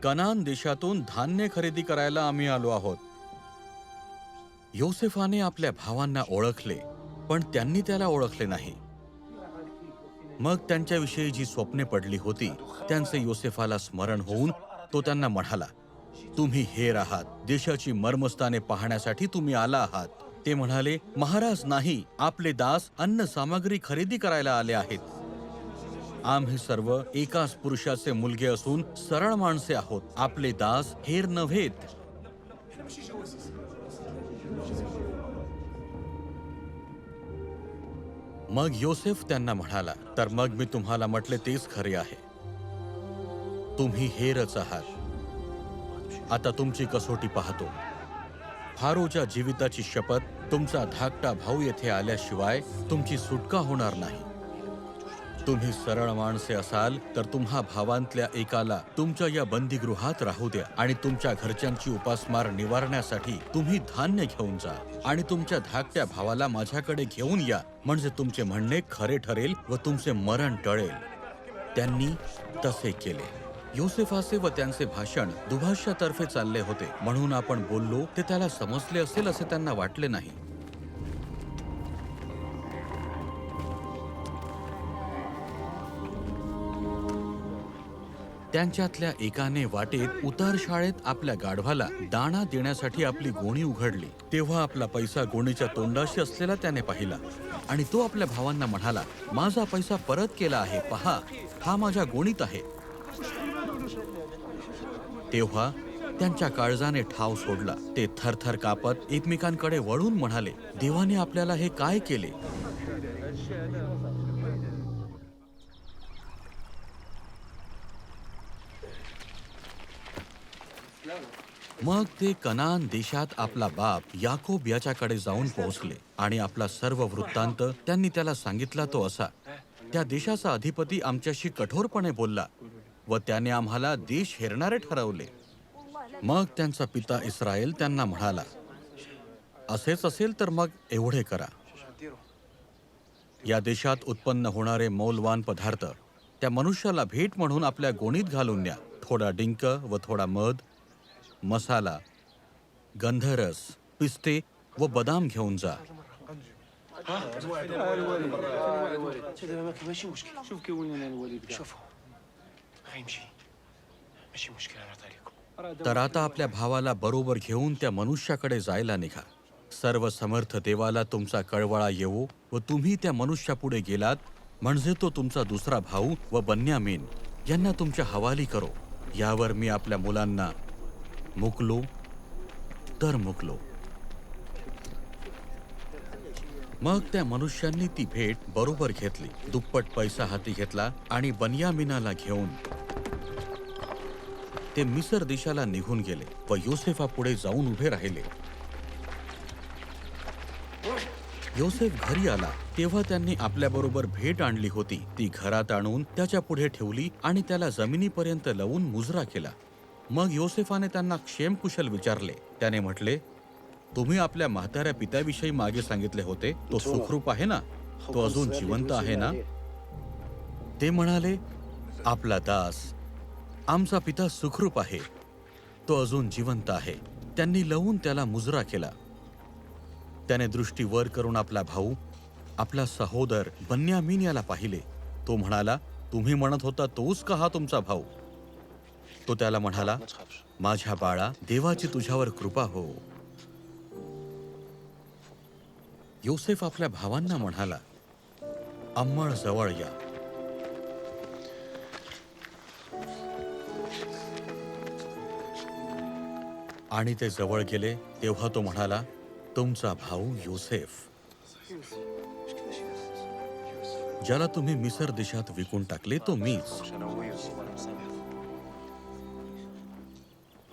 कनान देशातून धान्य खरेदी करायला आम्ही आलो आहोत. योसेफाने आपल्या भावांना ओळखले, पण त्यांनी त्याला ओळखले नाही. मग त्यांच्याविषयी जी स्वप्ने पडली होती त्यांचे योसेफाला स्मरण होऊन तो त्यांना म्हणाला, तुम्ही हेर आहात, देशाची मर्मस्थाने पाहण्यासाठी तुम्ही आला आहात. ते म्हणाले, महाराज नाही, आपले दास अन्न सामग्री खरेदी करायला आले आहेत. आम्ही सर्व एकाच पुरुषाचे मुलगे असून सरळ माणसे आहोत. आपले दास हेर नव्हेत. मग योसेफ त्यांना म्हणाला, तर मग मी तुम्हाला म्हटले तेच खरे आहे. तुम्ही हेरच आहात. आता तुमची कसोटी पाहतो. फारोच्या जीविताची शपथ, तुमचा धाकटा भाऊ येथे आल्याशिवाय तुमची सुटका होणार नाही. तुम्ही सरळ माणसे असाल तर तुम्हा भावांतल्या एकाला तुमच्या या बंदीगृहात राहू द्या आणि तुमच्या घरच्यांची उपासमार निवारण्यासाठी तुम्ही धान्य घेऊन जा आणि तुमच्या धाकट्या भावाला माझ्याकडे घेऊन या, म्हणजे तुमचे म्हणणे खरे ठरेल व तुमचे मरण टळेल. त्यांनी तसे केले. योसेफाचे व त्यांचे भाषण दुभाष्यातर्फे चालले होते, म्हणून आपण बोललो ते त्याला समजले असेल असे त्यांना वाटले नाही. त्यांच्यातल्या एकाने वाटेत उतार शाळेत आपल्या गाढवाला दाणा देण्यासाठी आपली गोणी उघडली. तेव्हा आपला पैसा गोणीच्या तोंडाशी असलेला त्याने पाहिला आणि तो आपल्या भावांना म्हणाला, माझा पैसा परत केला आहे, पहा, हा माझ्या गोणीत आहे. तेव्हा त्यांच्या काळजाने ठाव सोडला. ते थरथर कापत एकमेकांकडे वळून म्हणाले, देवाने आपल्याला हे काय केले? मग ते कनान देशात आपला बाप याकोब याच्याकडे जाऊन पोहोचले आणि आपला सर्व वृत्तांत त्यांनी त्याला सांगितला तो असा. त्या देशाचा अधिपती आमच्याशी कठोरपणे बोलला व त्याने आम्हाला देश हेरणारे ठरवले. मग त्यांचा पिता इस्रायल त्यांना म्हणाला, असेच असेल तर मग एवढे करा. या देशात उत्पन्न होणारे मौल्यवान पदार्थ त्या मनुष्याला भेट म्हणून आपल्या गोणीत घालून न्या. थोडा डिंक व थोडा मध, मसाला, गंधरस, पिस्ते व बदाम घेऊन जा. तर आता आपल्या भावाला बरोबर घेऊन त्या मनुष्याकडे जायला निघा. सर्व समर्थ देवाला तुमचा कळवळा येवो व तुम्ही त्या मनुष्यापुढे गेलात, म्हणजे तो तुमचा दुसरा भाऊ व बन्यामीन यांना तुमच्या हवाली करो. यावर मी आपल्या मुलांना मुकलो तर मुकलो. मग त्या मनुष्यांनी ती भेट बरोबर घेतली, दुप्पट पैसा हाती घेतला आणि बन्यामिनाला घेऊन ते मिसर देशाला निघून गेले व योसेफापुढे जाऊन उभे राहिले. योसेफ घरी आला तेव्हा त्यांनी आपल्याबरोबर भेट आणली होती. ती घरात आणून त्याच्या पुढे ठेवली आणि त्याला जमिनीपर्यंत लावून मुजरा केला. मग योसेफाने त्यांना क्षेमकुशल विचारले. त्याने म्हटले, तुम्ही आपल्या म्हाताऱ्या पित्याविषयी मागे सांगितले होते, तो सुखरूप आहे ना? तो अजून जिवंत आहे ना? ते म्हणाले, आपला दास, आमचा पिता सुखरूप आहे, तो अजून जिवंत आहे. त्यांनी लावून त्याला मुजरा केला. त्याने दृष्टी वर करून आपला भाऊ, आपला सहोदर बन्यामीन याला पाहिले. तो म्हणाला, तुम्ही म्हणत होता तोच का हा तुमचा भाऊ? तो त्याला म्हणाला, माझ्या बाळा, देवाची तुझ्यावर कृपा हो. योसेफ आपल्या भावांना म्हणाला, अंमळ जवळ या. आणि ते जवळ गेले तेव्हा तो म्हणाला, तुमचा भाऊ योसेफ, ज्याला तुम्ही मिसर देशात विकून टाकले, तो मीच.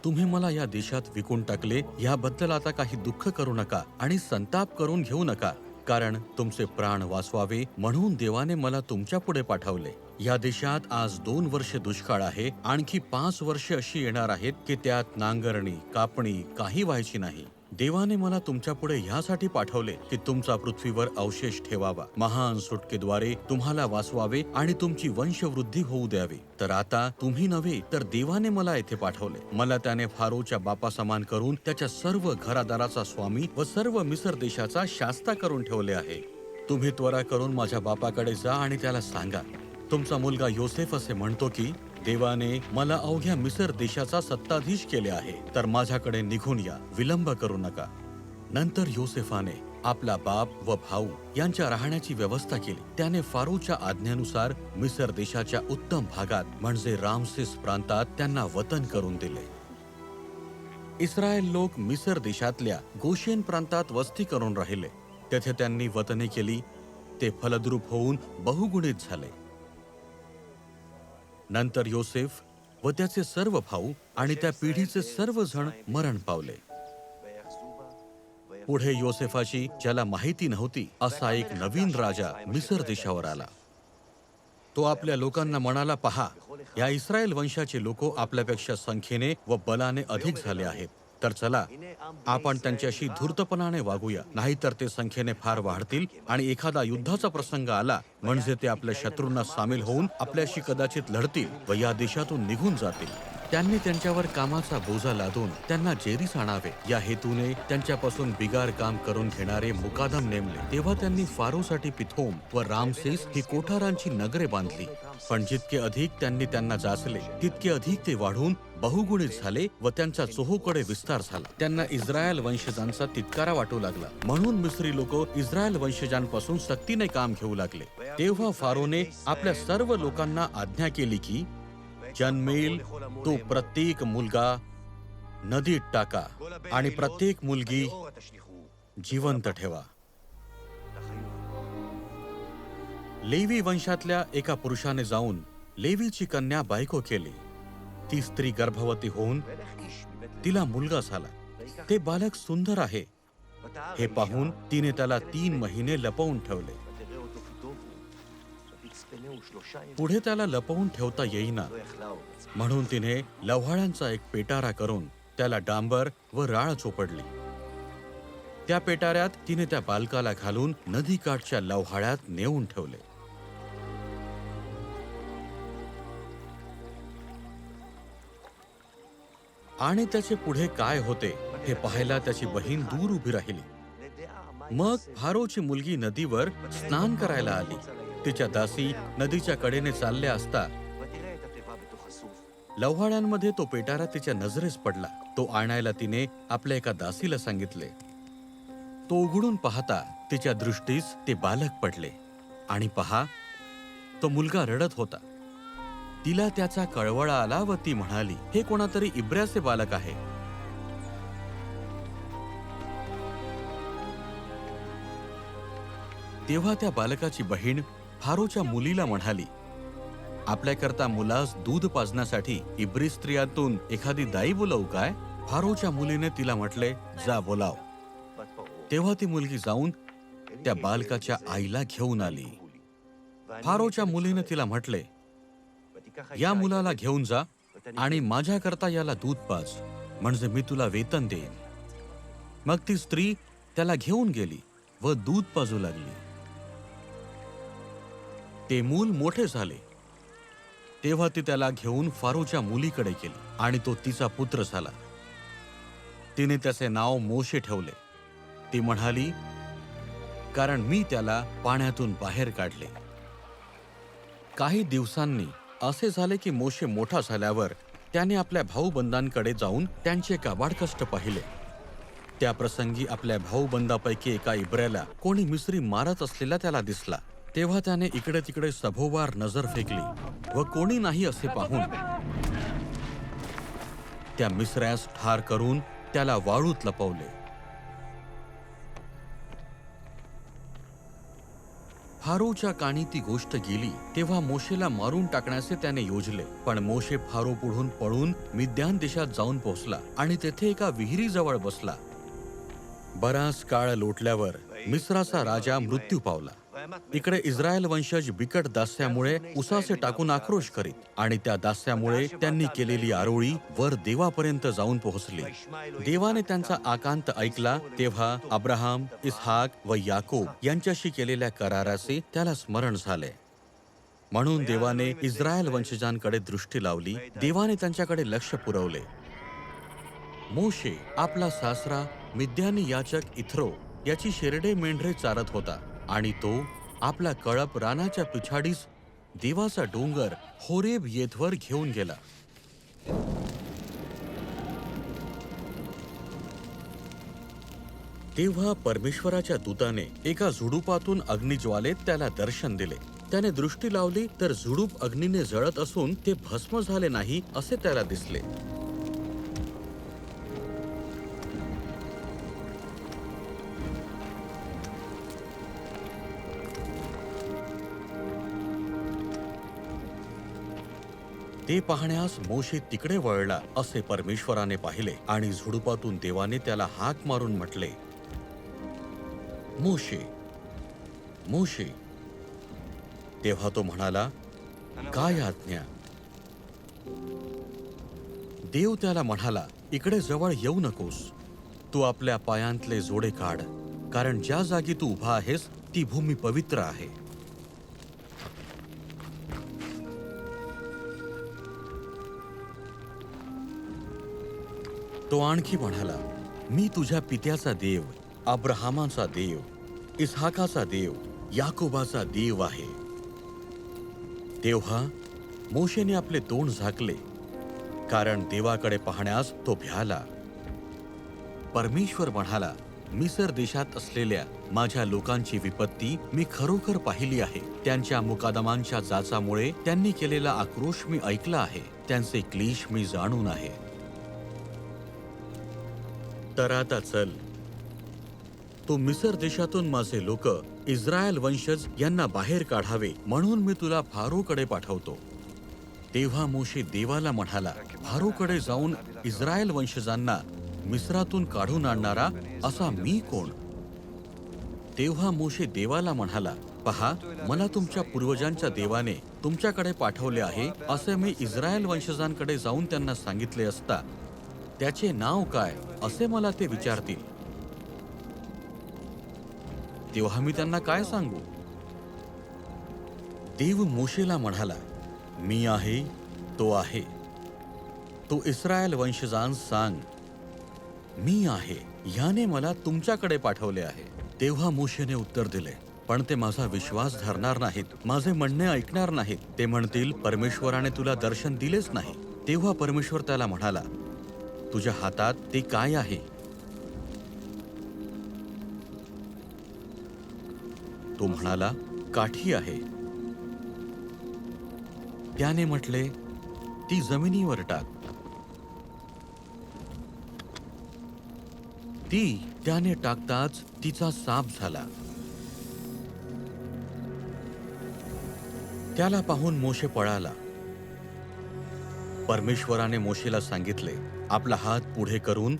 तुम्ही मला या देशात विकून टाकले याबद्दल आता काही दुःख करू नका आणि संताप करून घेऊ नका, कारण तुमचे प्राण वाचवावे म्हणून देवाने मला तुमच्या पुढे पाठवले. या देशात आज 2 वर्षे दुष्काळ आहे, आणखी 5 वर्षे अशी येणार आहेत की त्यात नांगरणी, कापणी काही व्हायची नाही. देवाने मला तुमच्या पुढे ह्यासाठी पाठवले की तुमचा पृथ्वीवर अवशेष ठेवावा, महान सुटकेद्वारे तुम्हाला वाचवावे आणि तुमची वंशवृद्धी होऊ द्यावी. तर आता तुम्ही नव्हे तर देवाने मला येथे पाठवले. मला त्याने फारोच्या बापा समान करून त्याच्या सर्व घरादाराचा स्वामी व सर्व मिसर देशाचा शास्ता करून ठेवले आहे. तुम्ही त्वरा करून माझ्या बापाकडे जा आणि त्याला सांगा, तुमचा मुलगा योसेफ असे म्हणतो की देवाने मला अवघ्या मिसर देशाचा सत्ताधीश केले आहे, तर माझ्याकडे निघून या, विलंब करू नका. नंतर योसेफाने आपला बाप व भाऊ यांच्या राहण्याची व्यवस्था केली. त्याने फारोच्या आज्ञेनुसार मिसर देशाच्या उत्तम भागात म्हणजे रामसेस प्रांतात त्यांना वतन करून दिले. इस्रायल लोक मिसर देशातल्या गोशेन प्रांतात वस्ती करून राहिले. तेथे त्यांनी वतने केली. ते फलद्रूप होऊन बहुगुणित झाले. नंतर योसेफ व त्याचे सर्व भाऊ आणि त्या पिढीचे सर्व जण मरण पावले. पुढे योसेफाची, ज्याला माहिती नव्हती, असा एक नवीन राजा मिसर देशावर आला. तो आपल्या लोकांना म्हणाला, पहा, या इस्रायल वंशाचे लोक आपल्यापेक्षा संख्येने व बलाने अधिक झाले आहेत. तर चला, आपण त्यांच्याशी धूर्तपणाने वागूया, नाहीतर ते संख्येने फार वाढतील आणि एखादा युद्धाचा प्रसंग आला म्हणजे ते आपल्या शत्रूंना सामील होऊन आपल्याशी कदाचित लढतील व या देशातून निघून जातील. त्यांनी त्यांच्यावर कामाचा बोजा लादून त्यांना जेरीस आणावे या हेतूने त्यांच्यापासून बिगार काम करून घेणारे मुकादम नेमले. तेव्हा त्यांनी फारोसाठी पिथोम व रामसेस ही कोठारांची नगरे बांधली. पण जितके अधिक त्यांनी त्यांना जाचले तितके अधिक ते वाढून बहुगुणित झाले व त्यांचा चोहोकडे विस्तार झाला. त्यांना इस्रायल वंशजांचा तिटकारा वाटू लागला, म्हणून मिस्री लोक इस्रायल वंशजांपासून सक्तीने काम घेऊ लागले. तेव्हा फारोने आपल्या सर्व लोकांना आज्ञा केली की जन्मेल तो प्रत्येक मुलगा नदीत टाका आणि प्रत्येक मुलगी जिवंत ठेवा. लेवी वंशातल्या एका पुरुषाने जाऊन लेवीची कन्या बायको केली. ती स्त्री गर्भवती होऊन तिला मुलगा झाला. ते बालक सुंदर आहे हे पाहून तिने त्याला 3 महिने लपवून ठेवले. पुढे त्याला लपवून ठेवता येईना म्हणून तिने लव्हाळ्यांचा एक पेटारा करून त्याला डांबर व राळ चोपडली. त्या पेटाऱ्यात तिने त्या बालकाला घालून नदीकाठच्या लव्हाळ्यात नेऊन ठेवले. आणि त्याचे पुढे काय होते हे पाहायला त्याची बहीण दूर उभी राहिली. मग फारोची मुलगी नदीवर स्नान करायला आली. तिच्या दासी नदीच्या कडेने चालल्या असता लव्हाळ्यांमध्ये तो पेटारा तिच्या नजरेस पडला. तो आणायला तिने आपल्या एका दासीला सांगितले. तो उघडून पाहता तिच्या दृष्टीस ते बालक पडले आणि पहा, तो मुलगा रडत होता. तिला त्याचा कळवळा आला व ती म्हणाली, हे कोणातरी इब्र्याचे बालक आहे. तेव्हा त्या बालकाची बहीण फारोच्या मुलीला म्हणाली, आपल्याकरता मुलास दूध पाजण्यासाठी इब्री स्त्रियातून एखादी दाई बोलावू काय? फारोच्या मुलीने तिला म्हटले, जा बोलाव. तेव्हा ती मुलगी जाऊन त्या बालकाच्या आईला घेऊन आली. फारोच्या मुलीने तिला म्हटले, या मुलाला घेऊन जा आणि माझ्याकरता याला दूध पाज, म्हणजे मी तुला वेतन देईन. मग ती स्त्री त्याला घेऊन गेली व दूध पाजू लागली. ते मूल मोठे झाले तेव्हा ती त्याला घेऊन फारोच्या मुलीकडे गेली आणि तो तिचा पुत्र झाला. तिने त्याचे नाव मोशे ठेवले. ती म्हणाली, कारण मी त्याला पाण्यातून बाहेर काढले. काही दिवसांनी असे झाले की मोशे मोठा झाल्यावर त्याने आपल्या भाऊबंदांकडे जाऊन त्यांचे काबाड कष्ट पाहिले. त्या प्रसंगी आपल्या भाऊबंदापैकी एका इब्र्याला कोणी मिस्री मारत असलेला त्याला दिसला. तेव्हा त्याने इकडे तिकडे सभोवार नजर फेकली व कोणी नाही असे पाहून त्या मिस्र्यास ठार करून त्याला वाळूत लपवले. फारोच्या कानी ती गोष्ट गेली तेव्हा मोशेला मारून टाकण्याचे त्याने योजले. पण मोशे फारो पुढून पळून मिद्यान देशात जाऊन पोहोचला आणि तेथे एका विहिरीजवळ बसला. बराच काळ लोटल्यावर मिस्राचा राजा मृत्यू पावला. इकडे इस्रायल वंशज बिकट दास्यामुळे उसासे टाकून आक्रोश करीत आणि त्या दास्यामुळे त्यांनी केलेली आरोळी वर देवापर्यंत जाऊन पोहोचली. देवाने त्यांचा आकांत ऐकला तेव्हा अब्राहम, इसहाक व याकोब यांच्याशी केलेल्या कराराचे त्याला स्मरण झाले. म्हणून देवाने इस्रायल वंशजांकडे दृष्टी लावली. देवाने त्यांच्याकडे लक्ष पुरवले. मोशे आपला सासरा मिद्यानी याचक इथरो याची शेरडे मेंढरे चारत होता आणि तो आपला कळप रानाच्या पिछाडीस देवाचा डोंगर होरेब येथवर घेऊन गेला. तेव्हा परमेश्वराच्या दूताने एका झुडुपातून अग्निज्वालेत त्याला दर्शन दिले. त्याने दृष्टी लावली तर झुडूप अग्नीने जळत असून ते भस्म झाले नाही असे त्याला दिसले. ते पाहण्यास मोशे तिकडे वळला असे परमेश्वराने पाहिले आणि झुडुपातून देवाने त्याला हाक मारून म्हटले, मोशे, मोशे. तेव्हा तो म्हणाला, काय आज्ञा? देव त्याला म्हणाला, इकडे जवळ येऊ नकोस. तू आपल्या पायांतले जोडे काढ, कारण ज्या जागी तू उभा आहेस ती भूमी पवित्र आहे. तो आणखी म्हणाला, मी तुझ्या पित्याचा देव, अब्राहामाचा देव, इसहाकाचा देव, याकोबाचा देव आहे. तेव्हा मोशेने आपले तोंड झाकले, कारण देवाकडे पाहण्यास तो भ्याला. परमेश्वर म्हणाला, मिसर देशात असलेल्या माझ्या लोकांची विपत्ती मी खरोखर पाहिली आहे. त्यांच्या मुकादमांच्या जाचामुळे त्यांनी केलेला आक्रोश मी ऐकला आहे. त्यांचे क्लेश मी जाणून आहे. तर आता चल, तू मिसर देशातून माझे लोक इस्रायल वंशज यांना बाहेर काढावे म्हणून मी तुला फारोकडे पाठवतो. तेव्हा मोशे देवाला म्हणाला, फारोकडे जाऊन इस्रायल वंशजांना मिस्रातून काढून आणणारा असा मी कोण? तेव्हा मोशे देवाला म्हणाला, पहा, मला तुमच्या पूर्वजांच्या देवाने तुमच्याकडे पाठवले आहे असे मी इस्रायल वंशजांकडे जाऊन त्यांना सांगितले असता त्याचे नाव काय असे मला ते विचारतील, तेव्हा मी त्यांना काय सांगू? देव मोशेला म्हणाला, मी आहे तो आहे. तो इस्रायल वंशजांस सांग, मी आहे, ह्याने मला तुमच्याकडे पाठवले आहे. तेव्हा मोशेने उत्तर दिले, पण ते माझा विश्वास धरणार नाहीत, माझे म्हणणे ऐकणार नाहीत. ते म्हणतील, परमेश्वराने तुला दर्शन दिलेच नाही. तेव्हा परमेश्वर त्याला म्हणाला, तुझ्या हातात ते काय आहे? तो म्हणाला, काठी आहे. त्याने म्हटले, ती जमिनीवर टाक. ती त्याने टाकताच तिचा साप झाला. त्याला पाहून मोशे पळाला. परमेश्वराने मोशेला सांगितले, आपला हात पुढे करून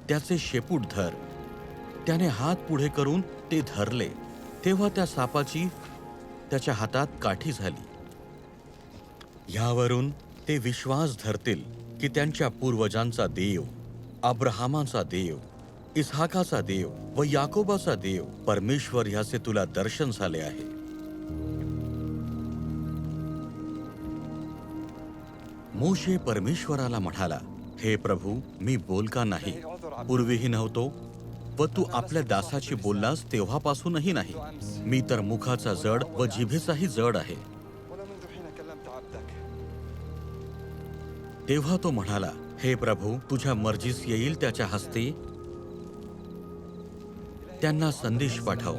त्याचे शेपूट धर. त्याने हात पुढे करून ते धरले, तेव्हा त्या सापाची त्याच्या हातात काठी झाली. ह्यावरून ते विश्वास धरतील की त्यांच्या पूर्वजांचा देव, अब्राहामाचा देव, इसहाकाचा देव व याकोबाचा देव परमेश्वर ह्याचे तुला दर्शन झाले आहे. मोशे परमेश्वराला म्हणाला, हे प्रभू, मी बोलका नाही, पूर्वीही नव्हतो व तू आपल्या दासाची बोललास तेव्हापासूनही नाही. मी तर मुखाचा जड व जिभेचाही जड आहे. तेव्हा तो म्हणाला, हे प्रभू, तुझ्या मर्जीस येईल त्याच्या हस्ते त्यांना संदेश पाठव.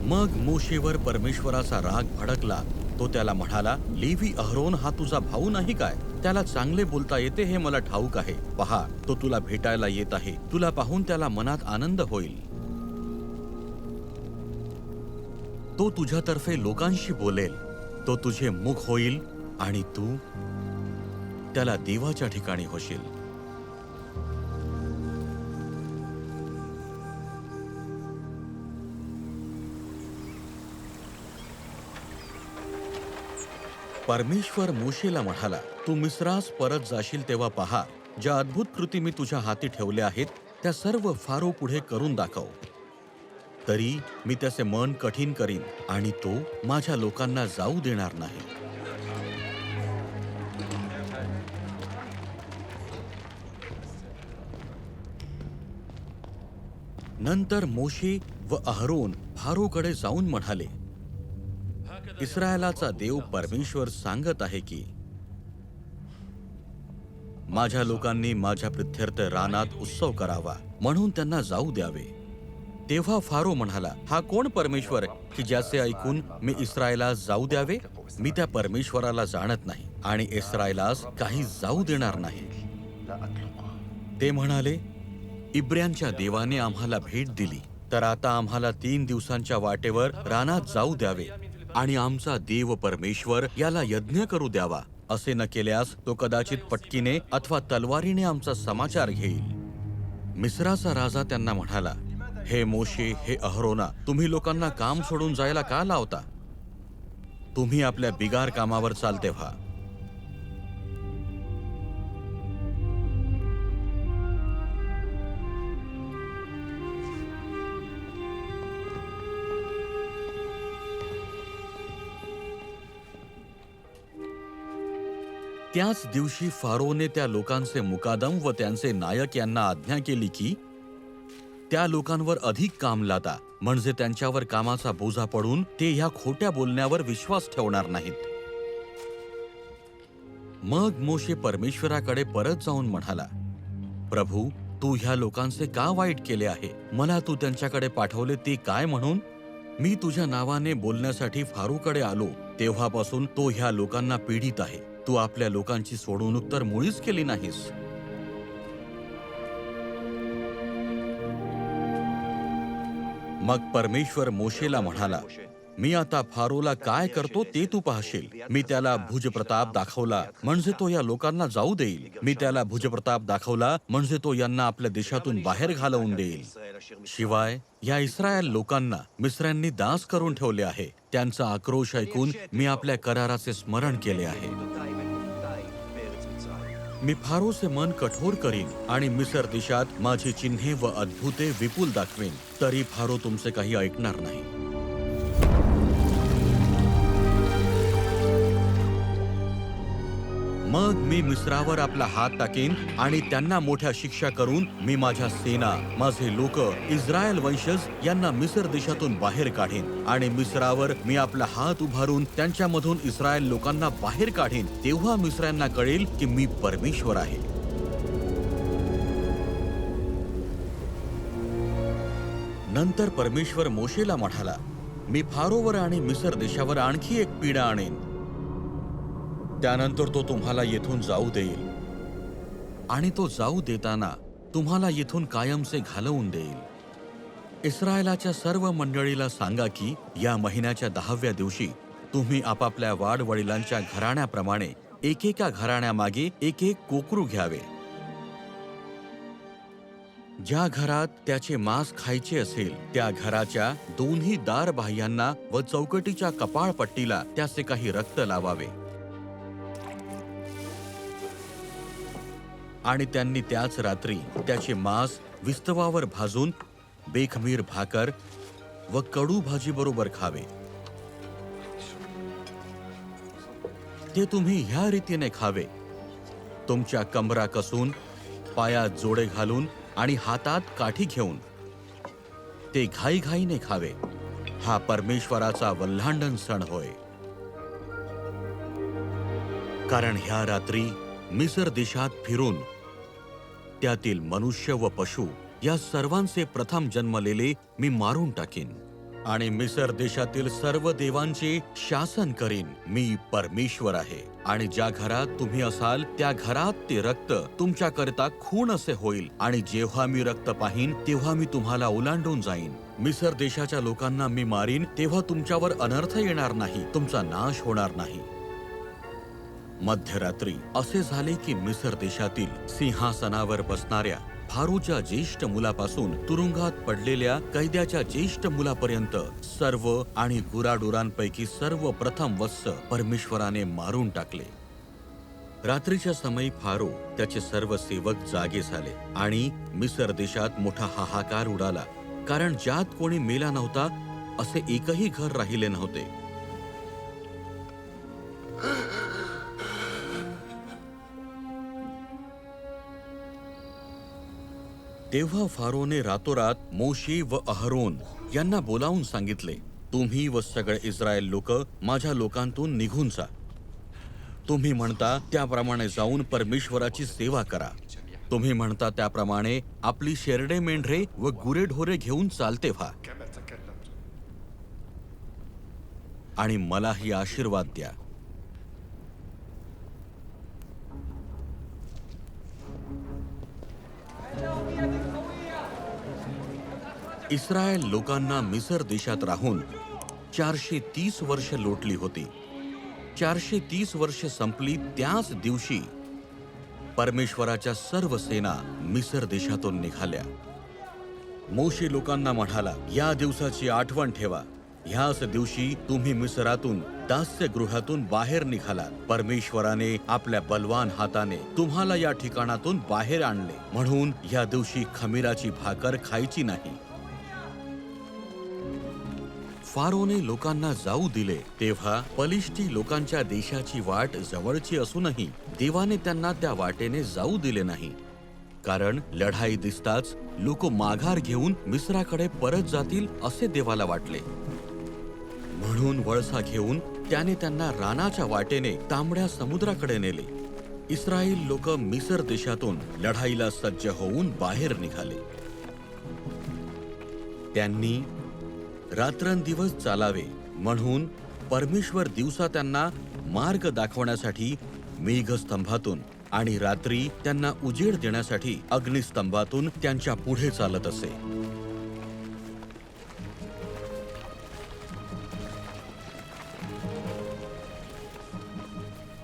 मग मोशेवर परमेश्वराचा राग भडकला. तो त्याला म्हणाला, लेवी अहरोन हा तुझा भाऊ नाही काय? त्याला चांगले बोलता येते हे मला ठाऊक आहे. पहा, तो तुला भेटायला येत आहे. तुला पाहून त्याला मनात आनंद होईल. तो तुझ्यातर्फे लोकांशी बोलेल. तो तुझे मुख होईल आणि तू त्याला देवाच्या ठिकाणी होशील. परमेश्वर मोशेला म्हणाला, तू मिस्रास परत जाशील तेव्हा पहा, ज्या अद्भुत कृती मी तुझ्या हाती ठेवल्या आहेत त्या सर्व फारो पुढे करून दाखव. तरी मी त्याचे मन कठीण करीन आणि तो माझ्या लोकांना जाऊ देणार नाही. नंतर मोशे व अहरोन फारोकडे जाऊन म्हणाले, इस्रायलाचा देव परमेश्वर सांगत आहे की माझ्या लोकांनी माझ्या प्रित्यर्थ रानात उत्सव करावा म्हणून त्यांना जाऊ द्यावे. तेव्हा फारो म्हणाला, हा कोण परमेश्वर की ज्याचे ऐकून मी इस्रायलास जाऊ द्यावे? मी त्या परमेश्वराला जाणत नाही आणि इस्रायलास काही जाऊ देणार नाही. ते म्हणाले, इब्र्यांच्या देवाने आम्हाला भेट दिली, तर आता आम्हाला 3 दिवसांच्या वाटेवर रानात जाऊ द्यावे आणि आमचा देव परमेश्वर याला यज्ञ करू द्यावा. असे न केल्यास तो कदाचित पटकीने अथवा तलवारीने आमचा समाचार घेईल. मिस्राचा राजा त्यांना म्हणाला, हे मोशे, हे अहरोना, तुम्ही लोकांना काम सोडून जायला का लावता? तुम्ही आपल्या बिगार कामावर चालते व्हा. त्याच दिवशी फारोने त्या लोकांचे मुकादम व त्यांचे नायक यांना आज्ञा केली की त्या लोकांवर अधिक काम लादा, म्हणजे त्यांच्यावर कामाचा बोजा पडून ते ह्या खोट्या बोलण्यावर विश्वास ठेवणार नाहीत. मग मोशे परमेश्वराकडे परत जाऊन म्हणाला, प्रभू, तू ह्या लोकांचे का वाईट केले आहे? मला तू त्यांच्याकडे पाठवले ते काय म्हणून? मी तुझ्या नावाने बोलण्यासाठी फारूकडे आलो तेव्हापासून तो ह्या लोकांना पीडित आहे. तू आपल्या लोकांची सोडवणूक तर मुळीच केली नाहीस. मग परमेश्वर मोशेला म्हणाला, मी आता फारोला काय करतो ते तू पाहशील. मी त्याला भुजप्रताप दाखवला म्हणजे तो या लोकांना जाऊ देईल. मी त्याला भुजप्रताप दाखवला म्हणजे तो यांना आपल्या देशातून बाहेर घालवून देईल. शिवाय या इस्रायल लोकांना मिस्रांनी दास करून ठेवले आहे. त्यांचा आक्रोश ऐकून मी आपल्या कराराचे स्मरण केले आहे. मी फारोचे मन कठोर करीन आणि मिसर देशात माझी चिन्हे व अद्भुते विपुल दाखवेन, तरी फारो तुमचे काही ऐकणार नाही. मग मी मिस्रावर आपला हात टाकेन आणि त्यांना मोठ्या शिक्षा करून मी माझ्या सेना, माझे लोक, इस्रायल वंशज यांना मिसर देशातून बाहेर काढेन. आणि मिस्रावर मी आपला हात उभारून त्यांच्यामधून इस्रायल लोकांना बाहेर काढेन. तेव्हा मिस्रांना कळेल की मी परमेश्वर आहे. नंतर परमेश्वर मोशेला म्हणाला, मी फारोवर आणि मिसर देशावर आणखी एक पीडा आणेन. त्यानंतर तो तुम्हाला येथून जाऊ देईल आणि तो जाऊ देताना तुम्हाला येथून कायमचे घालवून देईल. इस्रायलाच्या सर्व मंडळीला सांगा की या महिन्याच्या 10व्या दिवशी तुम्ही आपापल्या वाडवडिलांच्या घराण्याप्रमाणे एकेका घराण्यामागे एक एक कोकरू घ्यावे. ज्या घरात त्याचे मांस खायचे असेल त्या घराच्या दोन्ही दारबाह्यांना व चौकटीच्या कपाळपट्टीला त्याचे काही रक्त लावावे. आणि त्यांनी त्याच रात्री त्याचे मांस विस्तवावर भाजून बेखमीर भाकर व कडू भाजी बरोबर खावे. ते तुम्ही ह्या रीतीने खावे, तुमच्या कमरा कसून, पायात जोडे घालून आणि हातात काठी घेऊन. ते घाईघाईने खावे. हा परमेश्वराचा वल्हांडण सण होय. कारण ह्या रात्री मिसर देशात फिरून त्यातील मनुष्य व पशु या सर्वांचे प्रथम जन्मलेले मी मारून टाकीन आणि मिसर देशातील सर्व देवांचे शासन करीन. मी परमेश्वर आहे. आणि ज्या घरात तुम्ही असाल त्या घरात ते रक्त तुमच्याकरिता खून असे होईल. आणि जेव्हा मी रक्त पाहीन तेव्हा मी तुम्हाला ओलांडून जाईन. मिसर देशाच्या लोकांना मी मारीन तेव्हा तुमच्यावर अनर्थ येणार नाही, तुमचा नाश होणार नाही. मध्यरात्री असे झाले की मिसर देशातील सिंहासनावर बसणाऱ्या फारोच्या ज्येष्ठ मुलापासून तुरुंगात पडलेल्या कैद्याच्या ज्येष्ठ मुलापर्यंत सर्व आणि गुराढोरांपैकी सर्व प्रथम वत्स परमेश्वराने मारून टाकले. रात्रीच्या समयी फारो त्याचे सर्व सेवक जागे झाले आणि मिसर देशात मोठा हाहाकार उडाला, कारण ज्यात कोणी मेला नव्हता असे एकही घर राहिले नव्हते. तेव्हा फारोने रातोरात मोशे व अहरोन यांना बोलावून सांगितले, तुम्ही व सगळे इस्रायल लोक माझ्या लोकांतून निघून जा. तुम्ही म्हणता त्याप्रमाणे जाऊन परमेश्वराची सेवा करा. तुम्ही म्हणता त्याप्रमाणे आपली शेरडे मेंढरे व गुरेढोरे घेऊन चालते व्हा आणि मलाही आशीर्वाद द्या. इस्रायल लोकांना मिसर देशात राहून 430 वर्ष लोटली होती. 430 वर्ष संपली त्याच दिवशी परमेश्वराच्या सर्व सेना मिसर देशातून निघाल्या. मोशे लोकांना म्हणाला, या दिवसाची आठवण ठेवा. ह्याच दिवशी तुम्ही मिस्रातून दास्यगृहातून बाहेर निघालात. परमेश्वराने आपल्या बलवान हाताने तुम्हाला या ठिकाणातून बाहेर आणले. म्हणून या दिवशी खमीराची भाकर खायची नाही. फारोने लोकांना जाऊ दिले तेव्हा पलिष्टी लोकांच्या देशाची वाट जवळची असूनही देवाने त्यांना त्या वाटेने जाऊ दिले नाही. कारण लढाई दिसताच लोक माघार घेऊन मिस्राकडे परत जातील असे देवाला वाटले. म्हणून वळसा घेऊन त्याने त्यांना रानाच्या वाटेने तांबड्या समुद्राकडे नेले. इस्रायल लोक मिसर देशातून लढाईला सज्ज होऊन बाहेर निघाले. त्यांनी रात्रंदिवस चालावे म्हणून परमेश्वर दिवसा त्यांना मार्ग दाखवण्यासाठी मेघस्तंभातून आणि रात्री त्यांना उजेड देण्यासाठी अग्निस्तंभातून त्यांच्या पुढे चालत असे.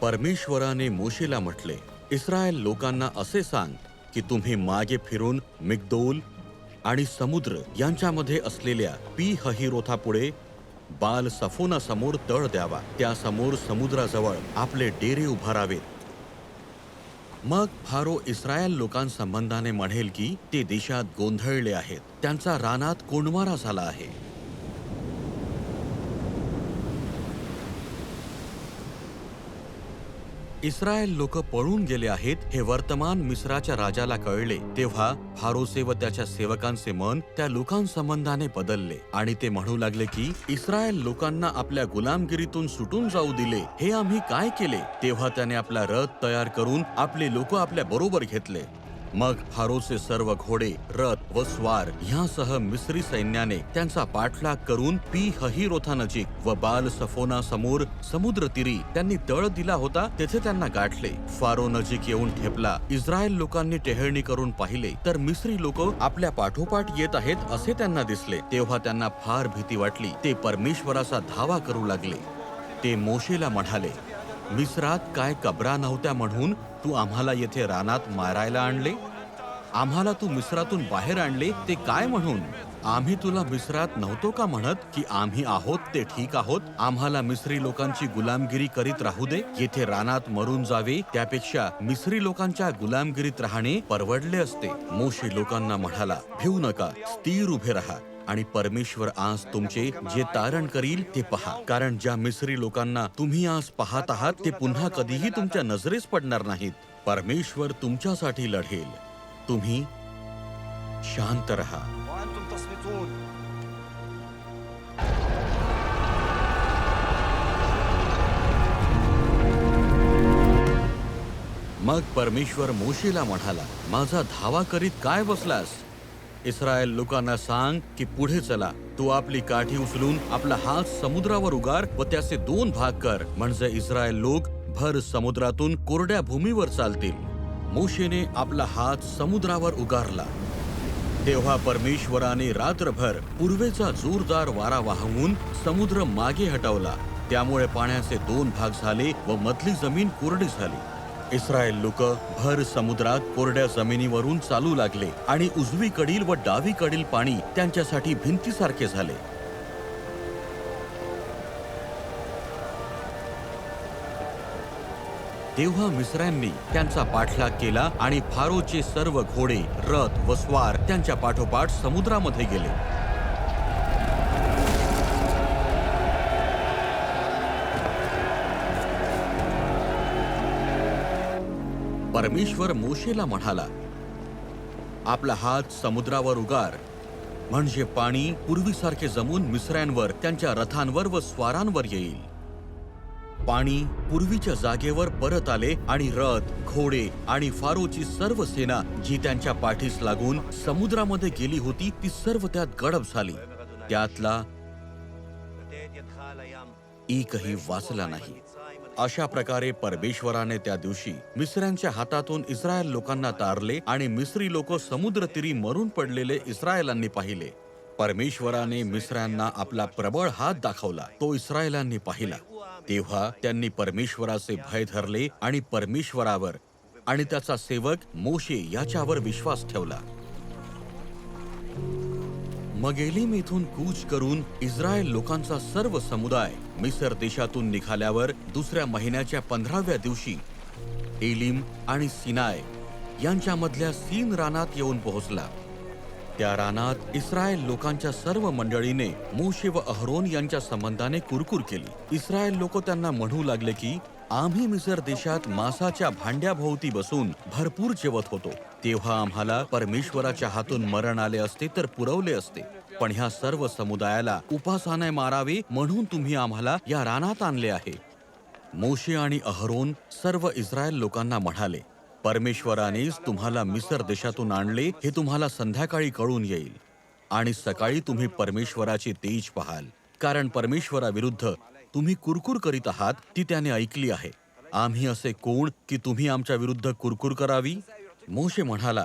परमेश्वराने मोशेला म्हटले, इस्रायल लोकांना असे सांग की तुम्ही मागे फिरून मिग्दोल आणि समुद्र यांच्यामध्ये असलेल्या पी हहिरोथापुढे बाल सफोना समोर तळ द्यावा. त्यासमोर समुद्राजवळ आपले डेरे उभारावेत. मग फारो इस्रायल लोकांसंबंधाने म्हणेल की ते देशात गोंधळले आहेत, त्यांचा रानात कोंडमारा झाला आहे. इस्रायल लोक पळून गेले आहेत हे वर्तमान मिस्राच्या राजाला कळले. तेव्हा फारोचे व त्याच्या सेवकांचे मन त्या लोकांसंबंधाने बदलले आणि ते म्हणू लागले की इस्रायल लोकांना आपल्या गुलामगिरीतून सुटून जाऊ दिले हे आम्ही काय केले. तेव्हा त्याने आपला रथ तयार करून आपले लोक आपल्या बरोबर घेतले. मग फारोचे सर्व घोडे, रथ व स्वार ह्यासह मिस्री सैन्याने त्यांचा पाठलाग करून पी हहिरोथानजीक व बाल सफोना समोर समुद्र तीरी त्यांनी तळ दिला होता तेथे त्यांना गाठले. फारो नजीक येऊन ठेपला. इस्रायल लोकांनी टेहळणी करून पाहिले तर मिस्री लोक आपल्या पाठोपाठ येत आहेत असे त्यांना दिसले. तेव्हा त्यांना फार भीती वाटली. ते परमेश्वराचा धावा करू लागले. ते मोशेला म्हणाले, मिस्रात काय कबरा नव्हत्या म्हणून तू आम्हाला येथे रानात मारायला आणले? आम्हाला तू मिस्रातून बाहेर आणले ते काय म्हणून? आम्ही तुला मिस्रात नव्हतो का म्हणत की आम्ही आहोत ते ठीक आहोत? आम्हाला मिस्री लोकांची गुलामगिरी करीत राहू दे. येथे रानात मरून जावे त्यापेक्षा मिस्री लोकांच्या गुलामगिरीत राहणे परवडले असते. मोशे लोकांना म्हणाला, भिवू नका, स्थिर उभे राहा आणि परमेश्वर आज तुमचे जे तारण करील ते पहा. कारण ज्या मिस्री लोकांना तुम्ही आज पाहत आहात ते पुन्हा कधीही तुमच्या नजरेस पडणार नाहीत. परमेश्वर तुमच्यासाठी लढेल. तुम्ही शांत रहा. मग परमेश्वर मोशेला म्हणाला, माझा धावा करीत काय बसलास? इस्रायल लोकांना सांग की पुढे चला. तू आपली काठी उचलून आपला हात समुद्रावर उगार व त्याचे 2 भाग कर, म्हणजे इस्रायल लोक भर समुद्रातून कोरड्या भूमीवर चालतील. मोशेने आपला हात समुद्रावर उगारला. तेव्हा परमेश्वराने रात्रभर पूर्वेचा जोरदार वारा वाहवून समुद्र मागे हटवला. त्यामुळे पाण्याचे 2 भाग झाले व मधली जमीन कोरडी झाली. इस्रायल लोक भर समुद्रात कोरड्या जमिनीवरून चालू लागले आणि उजवीकडील व डावीकडील पाणी त्यांच्यासाठी भिंतीसारखे झाले. तेव्हा मिस्रांनी त्यांचा पाठलाग केला आणि फारोचे सर्व घोडे, रथ व स्वार त्यांच्या पाठोपाठ समुद्रामध्ये गेले. परमेश्वर मोशेला म्हणाला, आपला हात समुद्रावर उगार, म्हणजे पाणी पूर्वीसारखे जमून मिस्रांवर, त्यांच्या रथांवर व स्वारांवर येईल. पाणी पूर्वीच्या जागेवर परत आले आणि रथ, घोडे आणि फारोची सर्व सेना जी त्यांच्या पाठीस लागून समुद्रामध्ये गेली होती ती सर्व त्यात गडप झाली. त्यातला एकही वाचला नाही. अशा प्रकारे परमेश्वराने त्या दिवशी मिस्रांच्या हातातून इस्रायल लोकांना तारले आणि मिस्री लोक समुद्र तीरी मरून पडलेले इस्रायलांनी पाहिले. परमेश्वराने मिस्रांना आपला प्रबळ हात दाखवला. तो इस्रायलांनी पाहिला. तेव्हा त्यांनी परमेश्वराचे भय धरले आणि परमेश्वरावर आणि त्याचा सेवक मोशे याच्यावर विश्वास ठेवला. मग एलीम येथून कूच करून इस्रायल लोकांचा सर्व समुदाय मिसर देशातून निघाल्यावर दुसऱ्या महिन्याच्या 15व्या दिवशी एलीम आणि सिनाय यांच्यामधल्या सीन रानात येऊन पोहोचला. त्या रानात इस्रायल लोकांच्या सर्व मंडळीने मोशे व अहरोन यांच्या संबंधाने कुरकुर केली. इस्रायल लोक त्यांना म्हणू लागले की आम्ही मिसर देशात मांसाच्या भांड्याभोवती बसून भरपूर जेवत होतो, तेव्हा आम्हाला परमेश्वराच्या हातून मरण आले असते तर पुरवले असते. पण ह्या सर्व समुदायाला उपासाने मारावे म्हणून तुम्ही आम्हाला या रानात आणले आहे. मोशे आणि अहरोन सर्व इस्रायल लोकांना म्हणाले, परमेश्वरानेच तुम्हाला मिसर देशातून आणले हे तुम्हाला संध्याकाळी कळून येईल आणि सकाळी तुम्ही परमेश्वराचे तेज पाहाल, कारण परमेश्वराविरुद्ध तुम्ही कुरकुर करीत आहात ती त्याने ऐकली आहे. आम्ही असे कोण की तुम्ही आमच्या विरुद्ध कुरकुर करावी? मोशे म्हणाला,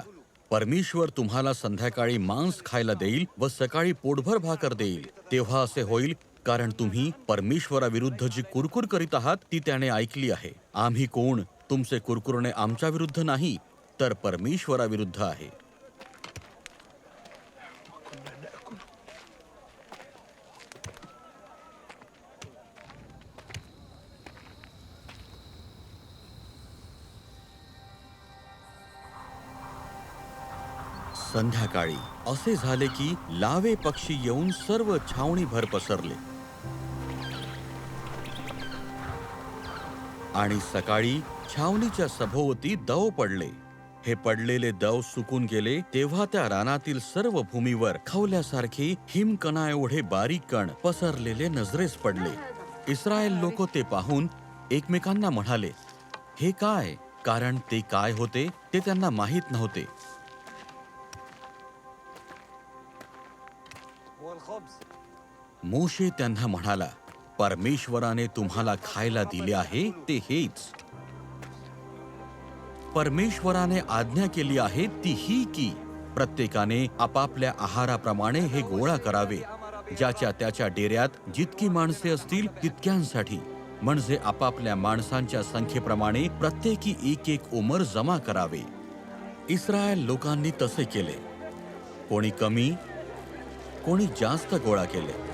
परमेश्वर तुम्हाला संध्याकाळी मांस खायला देईल व सकाळी पोटभर भाकर देईल. तेव्हा असे होईल कारण तुम्ही परमेश्वराविरुद्ध जी कुरकुर करीत आहात ती त्याने ऐकली आहे. आम्ही कोण? तुमचे कुरकुरणे आमच्या विरुद्ध नाही तर परमेश्वराविरुद्ध आहे. संध्याकाळी असे झाले की लावे पक्षी येऊन सर्व छावणीभर पसरले आणि सकाळी छावणीच्या सभोवती दव पडले. हे पडलेले दव सुकून गेले तेव्हा त्या रानातील सर्व भूमीवर खवल्यासारखे हिमकणा एवढे बारीक कण पसरलेले नजरेस पडले. इस्रायल लोक ते पाहून एकमेकांना म्हणाले, हे काय? कारण ते काय होते ते त्यांना माहीत नव्हते. मोशे त्यांना म्हणाला, परमेश्वराने तुम्हाला खायला दिले आहे ते हेच. परमेश्वराने आज्ञा केली आहे ती ही की प्रत्येकाने आपापल्या आहाराप्रमाणे हे गोळा करावे, ज्याच्या त्याच्या डेऱ्यात जितकी माणसे असतील तितक्यांसाठी, म्हणजे आपापल्या माणसांच्या संख्येप्रमाणे प्रत्येकी एक एक उमर जमा करावे. इस्रायल लोकांनी तसे केले. कोणी कमी, कोणी जास्त गोळा केले.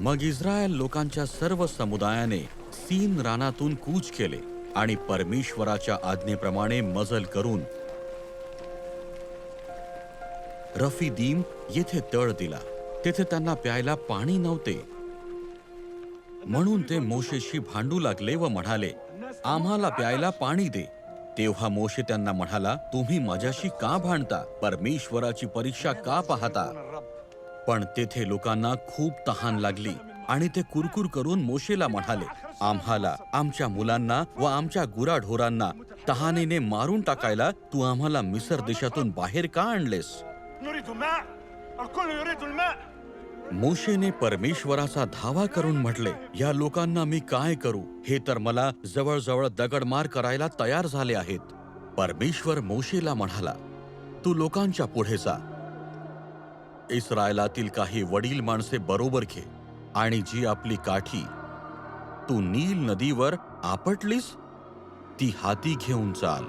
मग इस्रायल लोकांच्या सर्व समुदायाने सीन रानातून कूच केले आणि परमेश्वराच्या आज्ञेप्रमाणे मजल करून रफीदीम येथे तळ दिला. तेथे त्यांना प्यायला पाणी नव्हते, म्हणून ते मोशेशी भांडू लागले व म्हणाले, आम्हाला प्यायला पाणी दे. तेव्हा मोशे त्यांना म्हणाला, तुम्ही माझ्याशी का भांडता? परमेश्वराची परीक्षा का पाहता? पण तेथे लोकांना खूप तहान लागली आणि ते कुरकुर करून मोशेला म्हणाले, आम्हाला, आमच्या मुलांना व आमच्या गुराढोरांना तहानेने मारून टाकायला तू आम्हाला मिसर देशातून बाहेर का आणलेस? मोशेने परमेश्वराचा धावा करून म्हटले, या लोकांना मी काय करू? हे तर मला जवळजवळ दगडमार करायला तयार झाले आहेत. परमेश्वर मोशेला म्हणाला, तू लोकांच्या पुढे जा. इस्रायलातील काही वडील माणसे बरोबर घे आणि जी आपली काठी तू नील नदीवर आपटलीस ती हाती घेऊन चाल.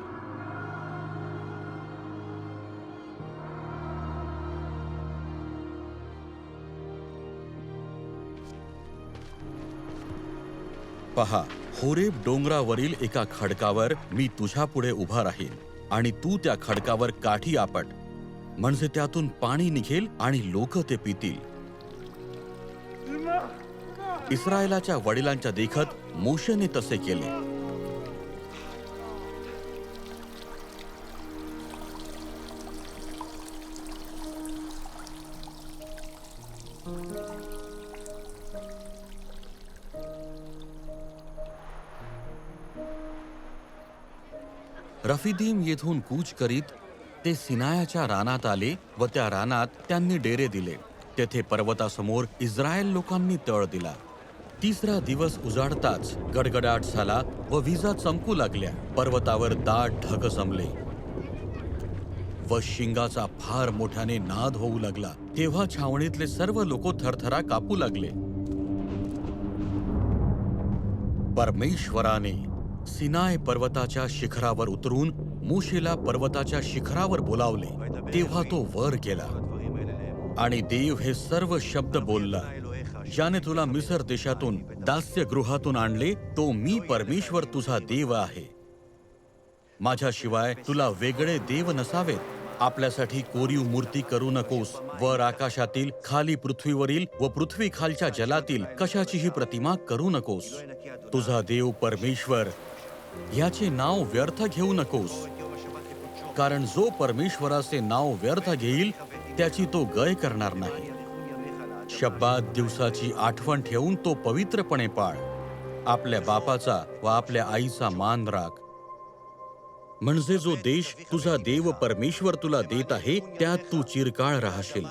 पहा, होरेब डोंगरावरील एका खडकावर मी तुझ्या पुढे उभा राहीन आणि तू त्या खडकावर काठी आपट, म्हणजे त्यातून पाणी निघेल आणि लोक ते पितील. इस्रायलाच्या वडिलांच्या देखत मोशेने तसे केले. रफीदीम येथून कूच करीत ते सिनायाच्या रानात आले व त्या रानात त्यांनी डेरे दिले. तेथे पर्वतासमोर इस्रायल लोकांनी तळ दिला. तिसरा दिवस उजाडताच गडगडाट झाला व विजा चमकू लागल्या. पर्वतावर दाट ढग जमले व शिंगाचा फार मोठ्याने नाद होऊ लागला. तेव्हा छावणीतले सर्व लोक थरथरा कापू लागले. परमेश्वराने सिनाय पर्वताच्या शिखरावर उतरून मोशेला पर्वताच्या शिखरावर बोलावले. तेव्हा तो वर गेला आणि देव हे सर्व शब्द बोलला, ज्याने तुला मिसर देशातून दास्यगृहातून आणले, तो मी परमेश्वर तुझा देव आहे. माझ्याशिवाय तुला वेगळे देव नसावेत. आपल्यासाठी कोरीव मूर्ती करू नकोस. वर आकाशातील, खाली पृथ्वीवरील व पृथ्वी खालच्या जलातील कशाचीही प्रतिमा करू नकोस. तुझा देव परमेश्वर याचे नाव व्यर्थ घेऊ नकोस, कारण जो परमेश्वराचे नाव व्यर्थ घेईल त्याची तो गय करणार नाही. शब्बात दिवसाची आठवण ठेवून तो पवित्रपणे पाळ. आपल्या बापाचा व आपल्या आईचा मान राख, म्हणजे जो देश तुझा देव परमेश्वर तुला देत आहे त्यात तू चिरकाळ राहशील.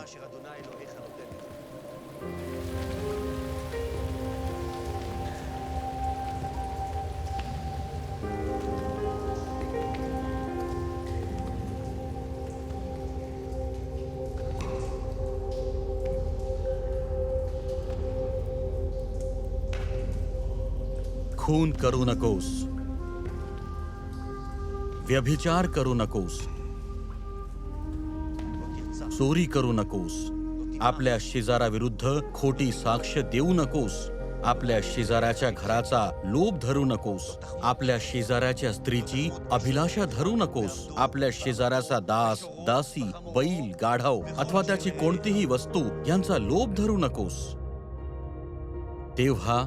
खून करू नकोस, व्यभिचार करू नकोस, चोरी करू नकोस, आपल्या शेजाराविरुद्ध खोटी साक्ष देऊ नकोस, आपल्या शेजाऱ्याच्या घराचा लोभ धरू नकोस, आपल्या शेजाऱ्याच्या स्त्रीची अभिलाषा धरू नकोस, आपल्या शेजाऱ्याचा दास, दासी, बैल, गाढव अथवा त्याची कोणतीही वस्तू यांचा लोभ धरू नकोस. तेव्हा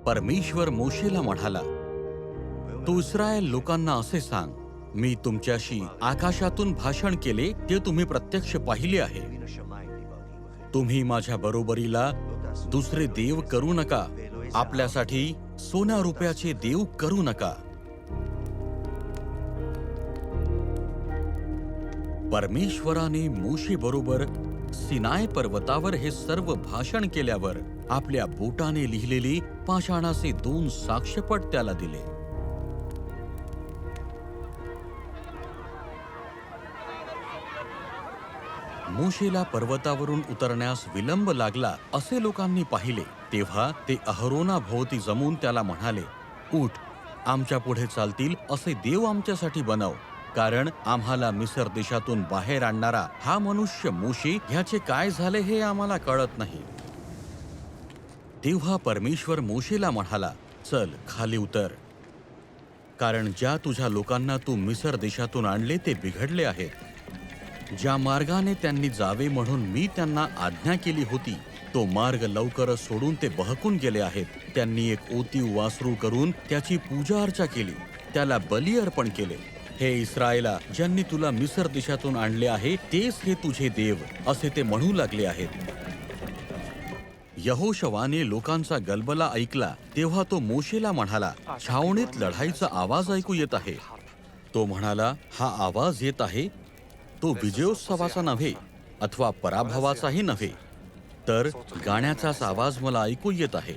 परमेश्वर मोशेला म्हणाला, तू इस्रायल लोकांना असे सांग, मी तुमच्याशी आकाशातून भाषण केले ते तुम्ही प्रत्यक्ष पाहिले आहे. तुम्ही माझ्या बरोबरीला दुसरे देव करू नका. आपल्यासाठी सोन्या रुपयाचे देव करू नका. परमेश्वराने मोशे बरोबर सिनाय पर्वतावर हे सर्व भाषण केल्यावर आपल्या बोटाने लिहिलेले पाषाणाचे 2 साक्ष्यपट त्याला दिले. मोशेला पर्वतावरून उतरण्यास विलंब लागला असे लोकांनी पाहिले. तेव्हा ते अहरोनाभोवती जमून त्याला म्हणाले, उठ, आमच्या पुढे चालतील असे देव आमच्यासाठी बनव, कारण आम्हाला मिसर देशातून बाहेर आणणारा हा मनुष्य मोशे ह्याचे काय झाले हे आम्हाला कळत नाही. तेव्हा परमेश्वर मोशेला म्हणाला, चल खाली उतर, कारण ज्या तुझ्या लोकांना तू मिसर देशातून आणले ते बिघडले आहेत. ज्या मार्गाने त्यांनी जावे म्हणून मी त्यांना आज्ञा केली होती तो मार्ग लवकरच सोडून ते बहकून गेले आहेत. त्यांनी एक ओतीव वासरू करून त्याची पूजा अर्चा केली, त्याला बली अर्पण केले. हे इस्रायला, ज्यांनी तुला मिसर देशातून आणले आहे तेच हे तुझे देव असे ते म्हणू लागले आहेत. यहोशवाने लोकांचा गलबला ऐकला तेव्हा तो मोशेला म्हणाला, छावणीत लढाईचा आवाज ऐकू येत आहे. तो म्हणाला, हा आवाज येत आहे तो विजयोत्सवाचा नव्हे अथवा पराभवाचाही नव्हे, तर गाण्याचाच आवाज मला ऐकू येत आहे.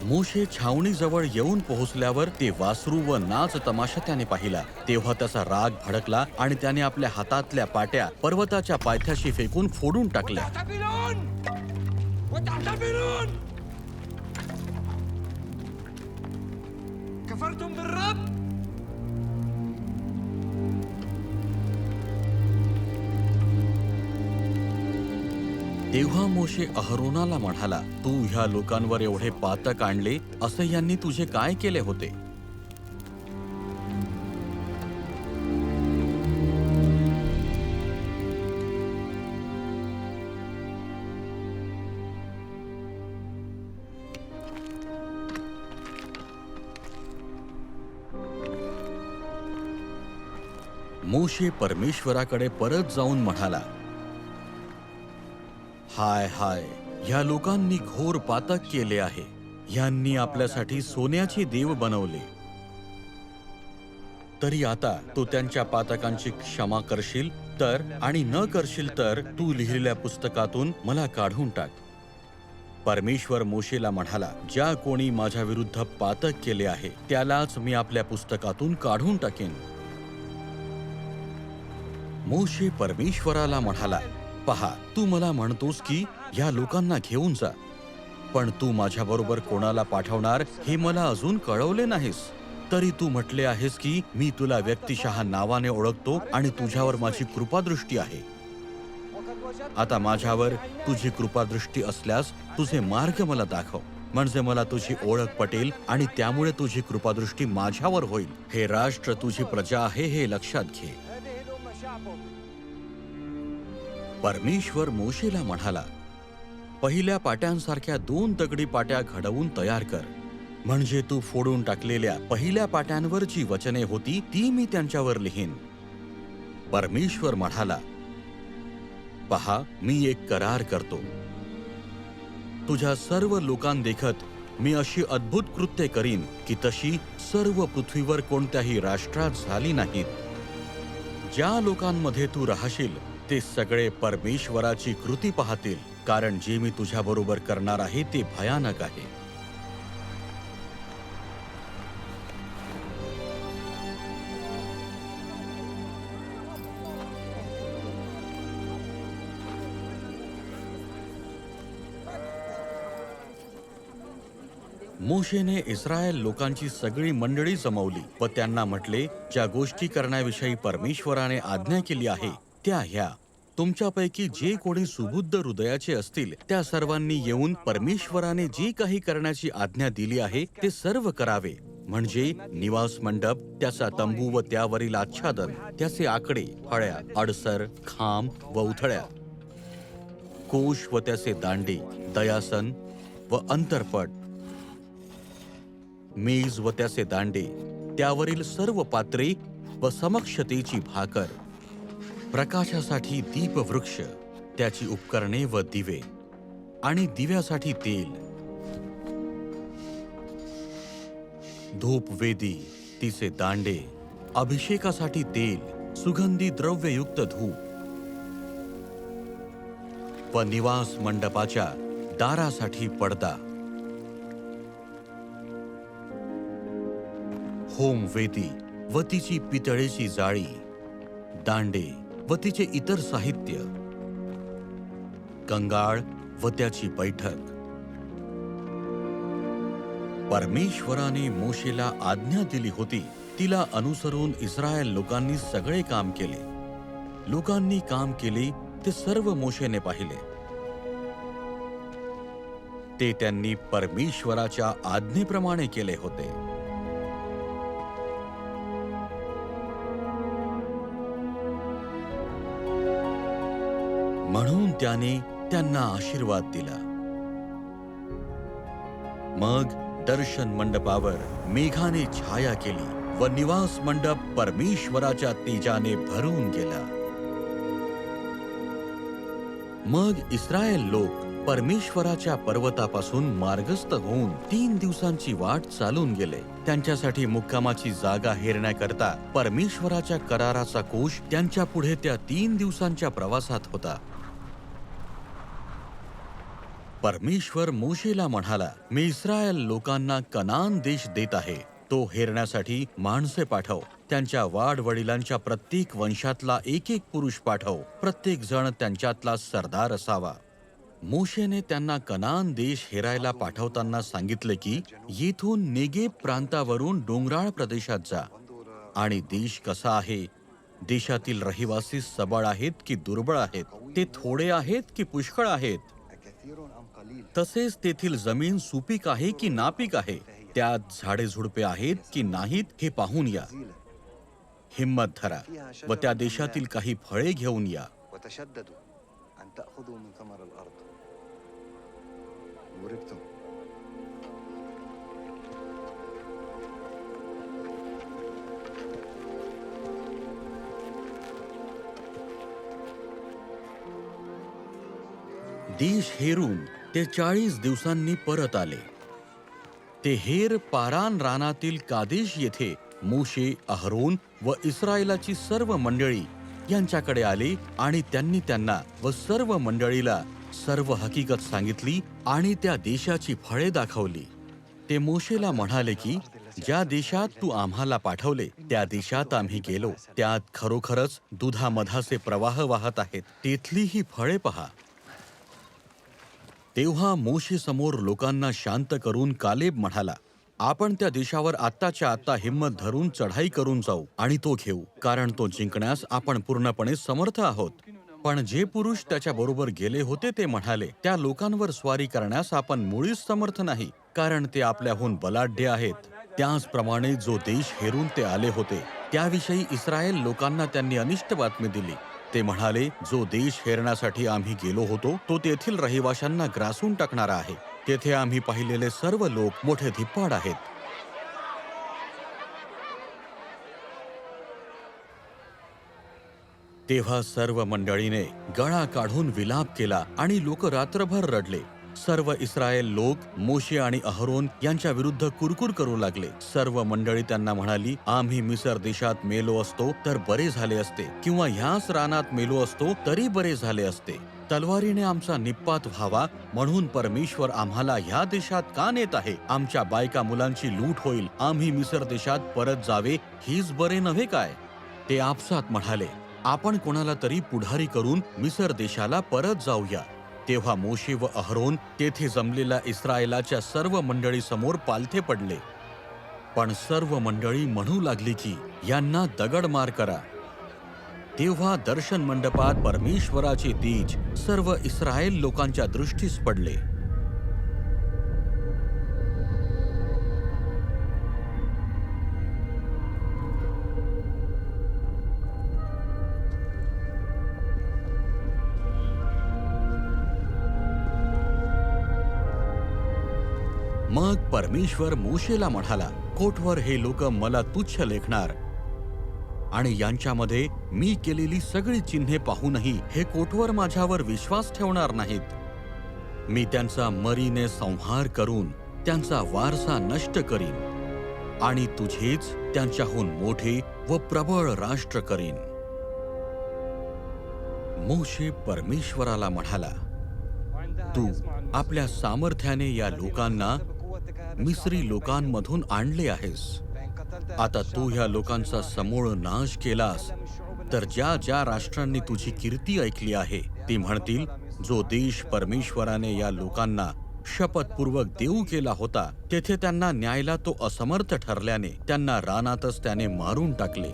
मोशे छावणीजवळ येऊन पोहोचल्यावर ते वासरू व नाच तमाशा त्याने पाहिला. तेव्हा त्याचा राग भडकला आणि त्याने आपल्या हातातल्या पाट्या पर्वताच्या पायथ्याशी फेकून फोडून टाकल्या. तेव्हा मोशे अहरोनाला म्हणाला, तू ह्या लोकांवर एवढे पातक आणले असे यांनी तुझे काय केले होते? मोशे परमेश्वराकडे परत जाऊन म्हणाला, हाय हाय, ह्या लोकांनी घोर पातक केले आहे. ह्यांनी आपल्यासाठी सोन्याचे देव बनवले. तरी आता तू त्यांच्या पातकांची क्षमा करशील तर, आणि न करशील तर तू लिहिलेल्या पुस्तकातून मला काढून टाक. परमेश्वर मोशेला म्हणाला, ज्या कोणी माझ्या विरुद्ध पातक केले आहे त्यालाच मी आपल्या पुस्तकातून काढून टाकेन. मोशे परमेश्वराला म्हणाला, पहा, तू मला म्हणतोस की या लोकांना घेऊन जा, पण तू माझ्याबरोबर कोणाला पाठवणार हे मला अजून कळवले नाहीस. तरी तू म्हटले आहेस की मी तुला व्यक्तिशः नावाने ओळखतो आणि तुझ्यावर माझी कृपादृष्टी आहे. आता माझ्यावर तुझी कृपादृष्टी असल्यास तुझे मार्ग मला दाखव, म्हणजे मला तुझी ओळख पटेल आणि त्यामुळे तुझी कृपादृष्टी माझ्यावर होईल. हे राष्ट्र तुझी प्रजा आहे हे लक्षात घे. परमेश्वर मोशेला म्हणाला, पहिल्या पाट्यांसारख्या 2 दगडी पाट्या घडवून तयार कर, म्हणजे तू फोडून टाकलेल्या पहिल्या पाट्यांवर जी वचने होती ती मी त्यांच्यावर लिहीन. परमेश्वर म्हणाला, पहा, मी एक करार करतो. तुझ्या सर्व लोकांदेखत मी अशी अद्भुत कृत्ये करीन की तशी सर्व पृथ्वीवर कोणत्याही राष्ट्रात झाली नाहीत. ज्या लोकांमध्ये तू राहशील ते सगळे परमेश्वराची कृती पाहतील, कारण जे मी तुझ्याबरोबर करणार आहे ते भयानक आहे. मोशेने इस्रायल लोकांची सगळी मंडळी जमवली व त्यांना म्हटले, ज्या गोष्टी करण्याविषयी परमेश्वराने आज्ञा केली आहे त्या ह्या. तुमच्यापैकी जे कोणी सुबुद्ध हृदयाचे असतील त्या सर्वांनी येऊन परमेश्वराने जे काही करण्याची आज्ञा दिली आहे ते सर्व करावे, म्हणजे निवास मंडप, त्याचा तंबू व त्यावरील आच्छादन, त्याचे आकडे, फळ्या, अडसर, खांब व उथळ्या, कोश व त्याचे दांडे, दयासन व अंतरपट, मेज व त्याचे दांडे, त्यावरील सर्व पात्रे व समक्षतेची भाकर, प्रकाशासाठी दीपवृक्ष, त्याची उपकरणे व दिवे, आणि दिव्यासाठी तेल, धूपवेदी, तिचे दांडे, अभिषेकासाठी तेल, सुगंधी द्रव्ययुक्त धूप व निवास मंडपाच्या दारासाठी पडदा, होमवेदी व तिची पितळेची जाळी, दांडे व तिचे इतर साहित्य, कंगाळ व त्याची बैठक. परमेश्वराने मोशेला आज्ञा दिली होती तिला अनुसरून इस्रायल लोकांनी सगळे काम केले. लोकांनी काम केले ते सर्व मोशेने पाहिले. ते त्यांनी परमेश्वराच्या आज्ञेप्रमाणे केले होते. म्हणून त्याने त्यांना आशीर्वाद दिला. मग दर्शन मंडपावर मेघाने छाया केली व निवास मंडप परमेश्वराच्या तेजाने भरून गेला. मग इस्रायल लोक परमेश्वराच्या पर्वतापासून मार्गस्थ होऊन 3 दिवसांची वाट चालून गेले. त्यांच्यासाठी मुक्कामाची जागा हेरण्याकरता परमेश्वराच्या कराराचा कोश त्यांच्या पुढे त्या 3 दिवसांच्या प्रवासात होता. परमेश्वर मोशेला म्हणाला, मी इस्रायल लोकांना कनान देश देत आहे, तो हेरण्यासाठी माणसे पाठव. त्यांच्या वाडवडिलांच्या प्रत्येक वंशातला एक पुरुष पाठव. प्रत्येक जण त्यांच्यातला सरदार असावा. मोशेने त्यांना कनान देश हेरायला पाठवताना सांगितले की येथून नेगेब प्रांतावरून डोंगराळ प्रदेशात जा आणि देश कसा आहे, देशातील रहिवासी सबळ आहेत की दुर्बळ आहेत, ते थोडे आहेत की पुष्कळ आहेत, तसेच तेथील जमीन सुपीक आहे की नापीक आहे, त्यात झाडे झुडपे आहेत की नाहीत हे पाहून या. हिम्मत धरा व त्या देशातील काही फळे घेऊन या. देश हेरून ते 40 दिवसांनी परत आले. ते हेर पारान रानातील कादेश येथे मोशे, अहरोन व इस्रायलाची सर्व मंडळी यांच्याकडे आले आणि त्यांनी त्यांना व सर्व मंडळीला सर्व हकीकत सांगितली आणि त्या देशाची फळे दाखवली. ते मोशेला म्हणाले की ज्या देशात तू आम्हाला पाठवले त्या देशात आम्ही गेलो. त्यात खरोखरच दुधामधाचे प्रवाह वाहत आहेत. तेथली ही फळे पहा. तेव्हा मोशे समोर लोकांना शांत करून कालेब म्हणाला, आपण त्या देशावर आत्ताच्या आत्ता हिम्मत धरून चढाई करून जाऊ आणि तो घेऊ, कारण तो जिंकण्यास आपण पूर्णपणे समर्थ आहोत. पण जे पुरुष त्याच्या बरोबर गेले होते ते म्हणाले, त्या लोकांवर स्वारी करण्यास आपण मुळीच समर्थ नाही, कारण ते आपल्याहून बलाढ्य आहेत. त्याचप्रमाणे जो देश हेरून ते आले होते त्याविषयी इस्रायल लोकांना त्यांनी अनिष्ट बातमी दिली. ते म्हणाले, जो देश हेरण्यासाठी आम्ही गेलो होतो तो तेथील रहिवाशांना ग्रासून टाकणारा आहे. तेथे आम्ही पाहिलेले सर्व लोक मोठे धिप्पाड आहेत. तेव्हा सर्व मंडळीने गळा काढून विलाप केला आणि लोक रात्रभर रडले. सर्व इस्रायल लोक मोशे आणि अहरोन यांच्या विरुद्ध कुरकुर करू लागले. सर्व मंडळी त्यांना म्हणाली, आम्ही मिसर देशात मेलो असतो तर बरे झाले असते, किंवा ह्याच रानात मेलो असतो तरी बरे झाले असते. तलवारीने आमचा निप्पात व्हावा म्हणून परमेश्वर आम्हाला ह्या देशात का नेत आहे? आमच्या बायका मुलांची लूट होईल. आम्ही मिसर देशात परत जावे हीच बरे नव्हे काय? ते आपसात म्हणाले, आपण कोणाला तरी पुढारी करून मिसर देशाला परत जाऊया. तेव्हा मोशे व अहरोन तेथे जमलेल्या इस्रायलाच्या सर्व मंडळी समोर पालथे पडले. पण सर्व मंडळी म्हणू लागली की यांना दगडमार करा. तेव्हा दर्शन मंडपात परमेश्वराचे तेज सर्व इस्रायल लोकांच्या दृष्टीस पडले. मग परमेश्वर मोशेला म्हणाला, कोटवर हे लोक मला तुच्छ लेखणार आणि यांच्यामध्ये मी केलेली सगळी चिन्हे पाहूनही हे कोटवर माझ्यावर विश्वास ठेवणार नाहीत. मी त्यांचा मरीने संहार करून त्यांचा वारसा नष्ट करीन आणि तुझेच त्यांच्याहून मोठे व प्रबळ राष्ट्र करीन. मोशे परमेश्वराला म्हणाला, तू आपल्या सामर्थ्याने या लोकांना मिस्री लोकांमधून आणले आहेस. आता तू ह्या लोकांचा समूळ नाश केलास तर ज्या ज्या राष्ट्रांनी तुझी कीर्ती ऐकली आहे ती म्हणतील, जो देश परमेश्वराने या लोकांना शपथपूर्वक देऊ केला होता तेथे त्यांना न्यायला तो असमर्थ ठरल्याने त्यांना रानातच त्याने मारून टाकले.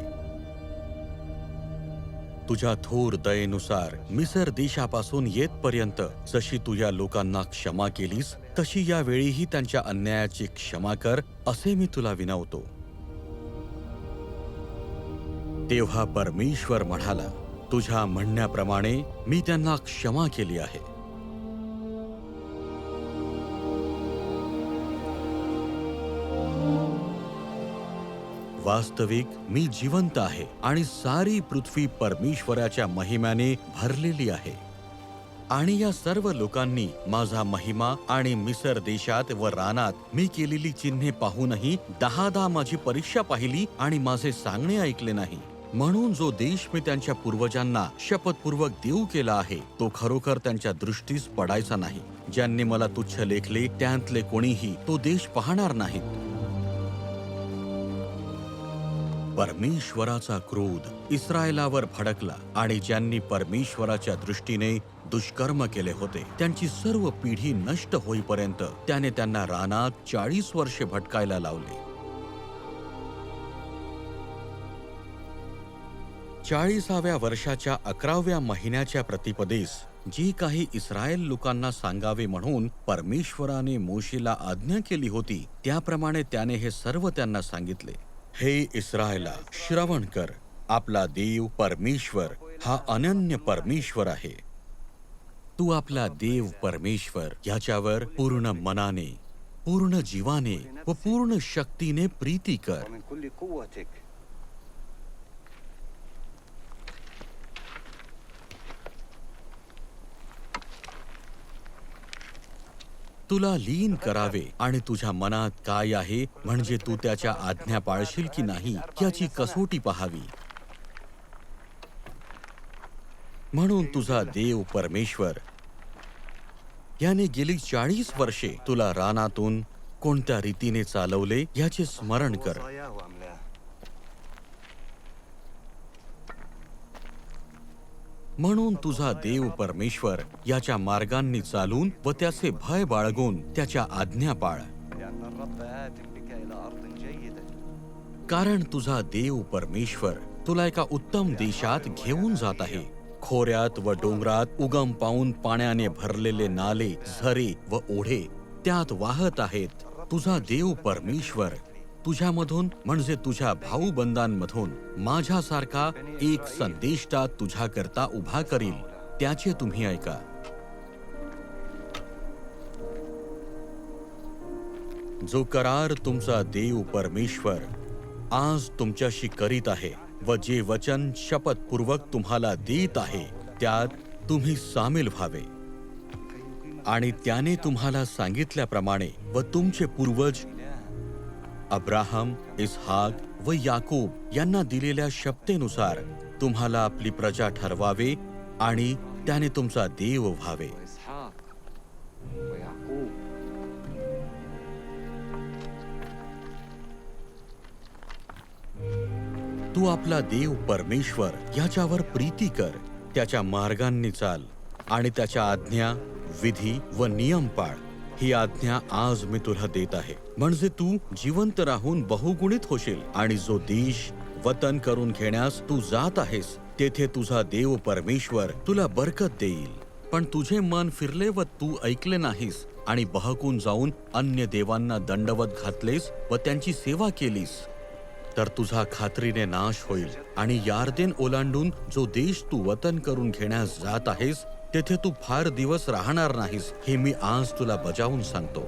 तुझ्या थोर दयेनुसार मिसर देशापासून येतपर्यंत जशी तू या लोकांना क्षमा केलीस तशी यावेळीही त्यांच्या अन्यायाची क्षमा कर, असे मी तुला विनवतो. तेव्हा परमेश्वर म्हणाला, तुझ्या म्हणण्याप्रमाणे मी त्यांना क्षमा केली आहे. वास्तविक मी जिवंत आहे आणि सारी पृथ्वी परमेश्वराच्या महिम्याने भरलेली आहे. आणि या सर्व लोकांनी माझा महिमा आणि मिसर देशात व रानात मी केलेली चिन्हे पाहूनही 10दा माझी परीक्षा पाहिली आणि माझे सांगणे ऐकले नाही. म्हणून जो देश मी त्यांच्या पूर्वजांना शपथपूर्वक देऊ केला आहे तो खरोखर त्यांच्या दृष्टीस पडायचा नाही. ज्यांनी मला तुच्छ लेखले त्यातले कोणीही तो देश पाहणार नाहीत. परमेश्वराचा क्रोध इस्रायलावर भडकला आणि ज्यांनी परमेश्वराच्या दृष्टीने दुष्कर्म केले होते त्यांची सर्व पिढी नष्ट होईपर्यंत त्याने त्यांना रानात 40 वर्षे भटकायला लावले. 40व्या वर्षाच्या 11व्या महिन्याच्या प्रतिपदेस जी काही इस्रायल लोकांना सांगावे म्हणून परमेश्वराने मोशेला आज्ञा केली होती त्याप्रमाणे त्याने हे सर्व त्यांना सांगितले. हे इस्रायला, श्रवण कर. आपला देव परमेश्वर हा अनन्य परमेश्वर आहे. तू आपला देव परमेश्वर याच्यावर पूर्ण मनाने, पूर्ण जीवाने व पूर्ण शक्तीने प्रीती कर. तुला लीन करावे आणि तुझ्या मनात काय आहे म्हणजे तू त्याच्या आज्ञा पाळशील की नाही याची कसोटी पाहावी. म्हणून तुझा देव परमेश्वर याने गेली 40 वर्षे तुला रानातून कोणत्या रीतीने चालवले याचे स्मरण कर. وصاياه أملاه. म्हणून तुझा देव परमेश्वर याच्या मार्गांनी चालून व त्याचे भय बाळगून त्याच्या आज्ञा पाळ. لأن الرب آت بك إلى أرض جيدة. कारण तुझा देव परमेश्वर तुला एका उत्तम देशात घेऊन जात आहे. खोऱ्यात व डोंगरात उगम पाऊन पाण्याने भरलेले नाले, झरे व ओढे त्यात वाहत आहेत. तुझा देव परमेश्वर तुझ्यामधून म्हणजे तुझ्या भाऊबंधांमधून माझ्यासारखा एक संदेष्टा तुझ्याकरता उभा करील. त्याचे तुम्ही ऐका. जो करार तुमचा देव परमेश्वर आज तुमच्याशी करीत आहे व जे वचन शपथपूर्वक तुम्हाला देत आहे त्यात तुम्ही सामील व्हावे. आणि त्याने तुम्हाला सांगितल्याप्रमाणे व तुमचे पूर्वज अब्राहम, इस्हाक व याकूब यांना दिलेल्या शपथेनुसार तुम्हाला आपली प्रजा ठरवावे आणि त्याने तुमचा देव व्हावे. وإسحاق ويعقوب. तू आपला देव परमेश्वर याच्यावर प्रीती कर, त्याच्या मार्गांनी चाल आणि त्याच्या आज्ञा, विधी व नियम पाळ. ही आज्ञा आज मी तुला देत आहे, म्हणजे तू जिवंत राहून बहुगुणित होशील आणि जो देश वतन करून घेण्यास तू जात आहेस तेथे तुझा देव परमेश्वर तुला बरकत देईल. पण तुझे मन फिरले व तू ऐकले नाहीस आणि बहकून जाऊन अन्य देवांना दंडवत घातलेस व त्यांची सेवा केलीस तर तुझा खात्रीने नाश होईल. आणि यार्देन ओलांडून जो देश तू वतन करून घेण्यास जात आहेस तेथे तू फार दिवस राहणार नाहीस, हे मी आज तुला बजावून सांगतो.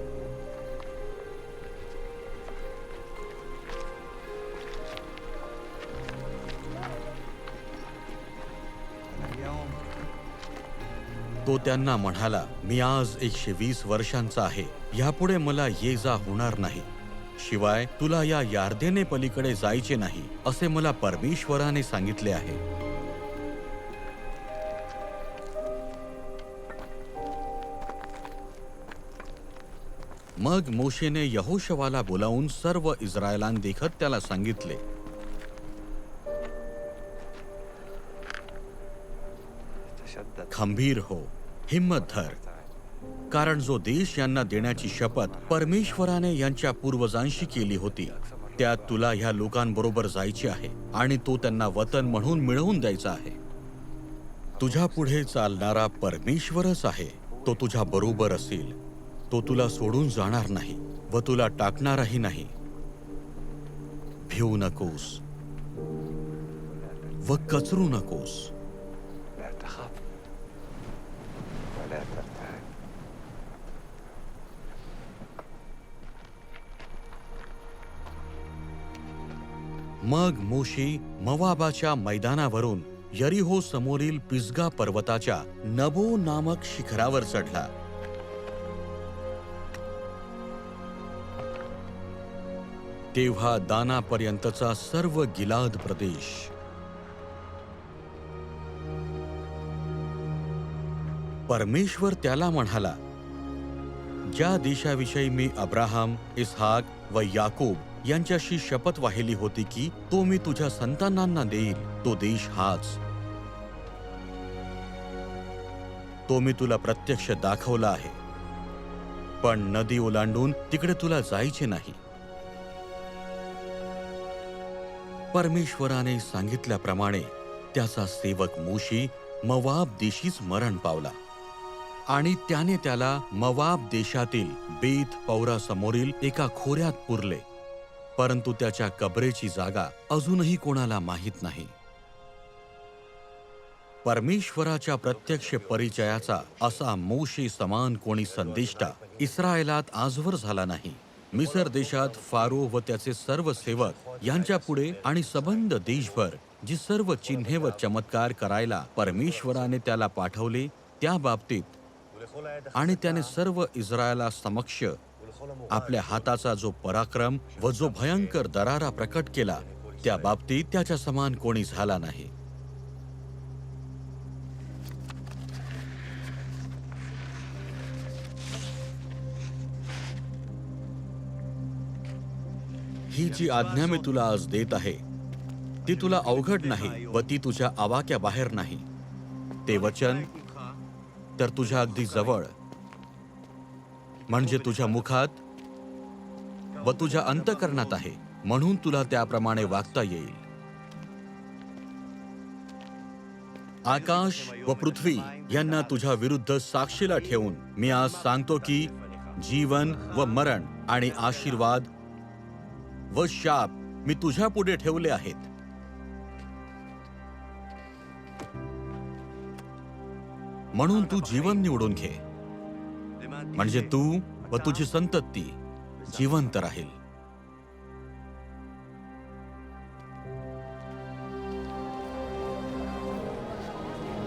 اليوم तो त्यांना म्हणाला, मी आज 120 वर्षांचा आहे. यापुढे मला ये जा होणार नाही. शिवाय तुला या यार्देने पलीकडे जायचे नाही असे मला परमेश्वराने सांगितले आहे. मग मोशेने यहोशवाला बोलावून सर्व इस्रायलांदेखत त्याला सांगितले, تشدد. खंबीर हो, हिम्मत धर. कारण जो देश यांना देण्याची शपथ परमेश्वराने यांच्या पूर्वजांशी केली होती त्यात तुला ह्या लोकांबरोबर जायचे आहे आणि तो त्यांना वतन म्हणून मिळवून द्यायचा आहे. तुझ्या पुढे चालणारा परमेश्वरच आहे. तो तुझ्या बरोबर असेल. तो तुला सोडून जाणार नाही व तुला टाकणारही नाही. भिवू नकोस व कचरू नकोस. لا تخف ولا ترتعب. मग मोशे मोवाबाच्या मैदानावरून यरीहो समोरील पिसगा पर्वताच्या नबो नामक शिखरावर चढला. तेव्हा दानापर्यंतचा सर्व गिलाद प्रदेश, परमेश्वर त्याला म्हणाला, ज्या देशाविषयी मी अब्राहम, इस्हाक व याकूब यांच्याशी शपथ वाहिली होती की तो मी तुझ्या संतानांना देईल, तो देश हाच. तो मी तुला प्रत्यक्ष दाखवला आहे. पण नदी ओलांडून तिकडे तुला जायचे नाही. परमेश्वराने सांगितल्याप्रमाणे त्याचा सेवक मोशे मोवाब देशीच मरण पावला आणि त्याने त्याला मोवाब देशातील बेत पौरा समोरील एका खोऱ्यात पुरले. परंतु त्याच्या कबरेची जागा अजूनही कोणाला माहीत नाही. परमेश्वराच्या प्रत्यक्ष परिचयाचा असा मोशे समान कोणी संदेष्टा इस्रायलात आजवर झाला नाही. मिसर देशात फारो व त्याचे सर्व सेवक यांच्या पुढे आणि सबंध देशभर जी सर्व चिन्हे व चमत्कार करायला परमेश्वराने त्याला पाठवले त्या बाबतीत आणि त्याने सर्व इस्रायला समक्ष आपल्या हाताचा जो पराक्रम व जो भयंकर दरारा प्रकट केला त्या बाबतीत त्याच्या समान कोणी झाला नाही. ही जी आज्ञा मी तुला आज देत आहे ती तुला अवघड नाही व ती तुझ्या आवाक्याबाहेर नाही. ते वचन तर तुझ्या अगदी जवळ, म्हणजे तुझ्या मुखात व तुझ्या अंतःकरणात आहे, म्हणून तुला त्याप्रमाणे वागता येईल. आकाश व पृथ्वी यांना तुझ्या विरुद्ध साक्षीला ठेवून मी आज सांगतो की जीवन व मरण आणि आशीर्वाद व शाप मी तुझ्या पुढे ठेवले आहेत. म्हणून तू जीवन निवडून घे, म्हणजे तू व तुझी संतती जिवंत राहील.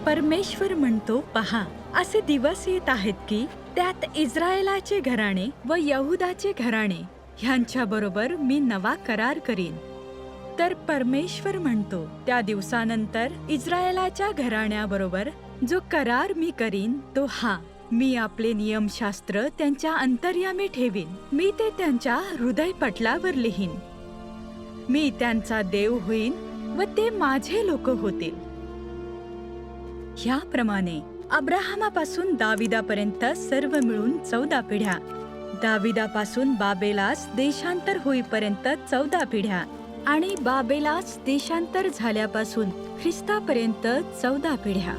परमेश्वर म्हणतो, पहा, असे दिवस येत आहेत की त्यात इस्रायलाचे घराणे व यहुदाचे घराणे ह्यांच्याबरोबर मी नवा करार करीन. तर परमेश्वर म्हणतो, त्या दिवसानंतर इस्रायलाच्या घराण्याबरोबर जो करार मी करीन तो हा, मी आपले नियमशास्त्र त्यांच्या अंतर्यामी ठेवीन, मी ते त्यांच्या हृदयपटलावर लिहीन. मी त्यांचा देव होईन व ते माझे लोक होतील. ह्याप्रमाणे अब्राहमापासून दाविदापर्यंत सर्व मिळून 14 पिढ्या, दाविदापासून बाबेलास देशांतर होईपर्यंत 14 पिढ्या, आणि बाबेलास देशांतर झाल्यापासून ख्रिस्तापर्यंत 14 पिढ्या.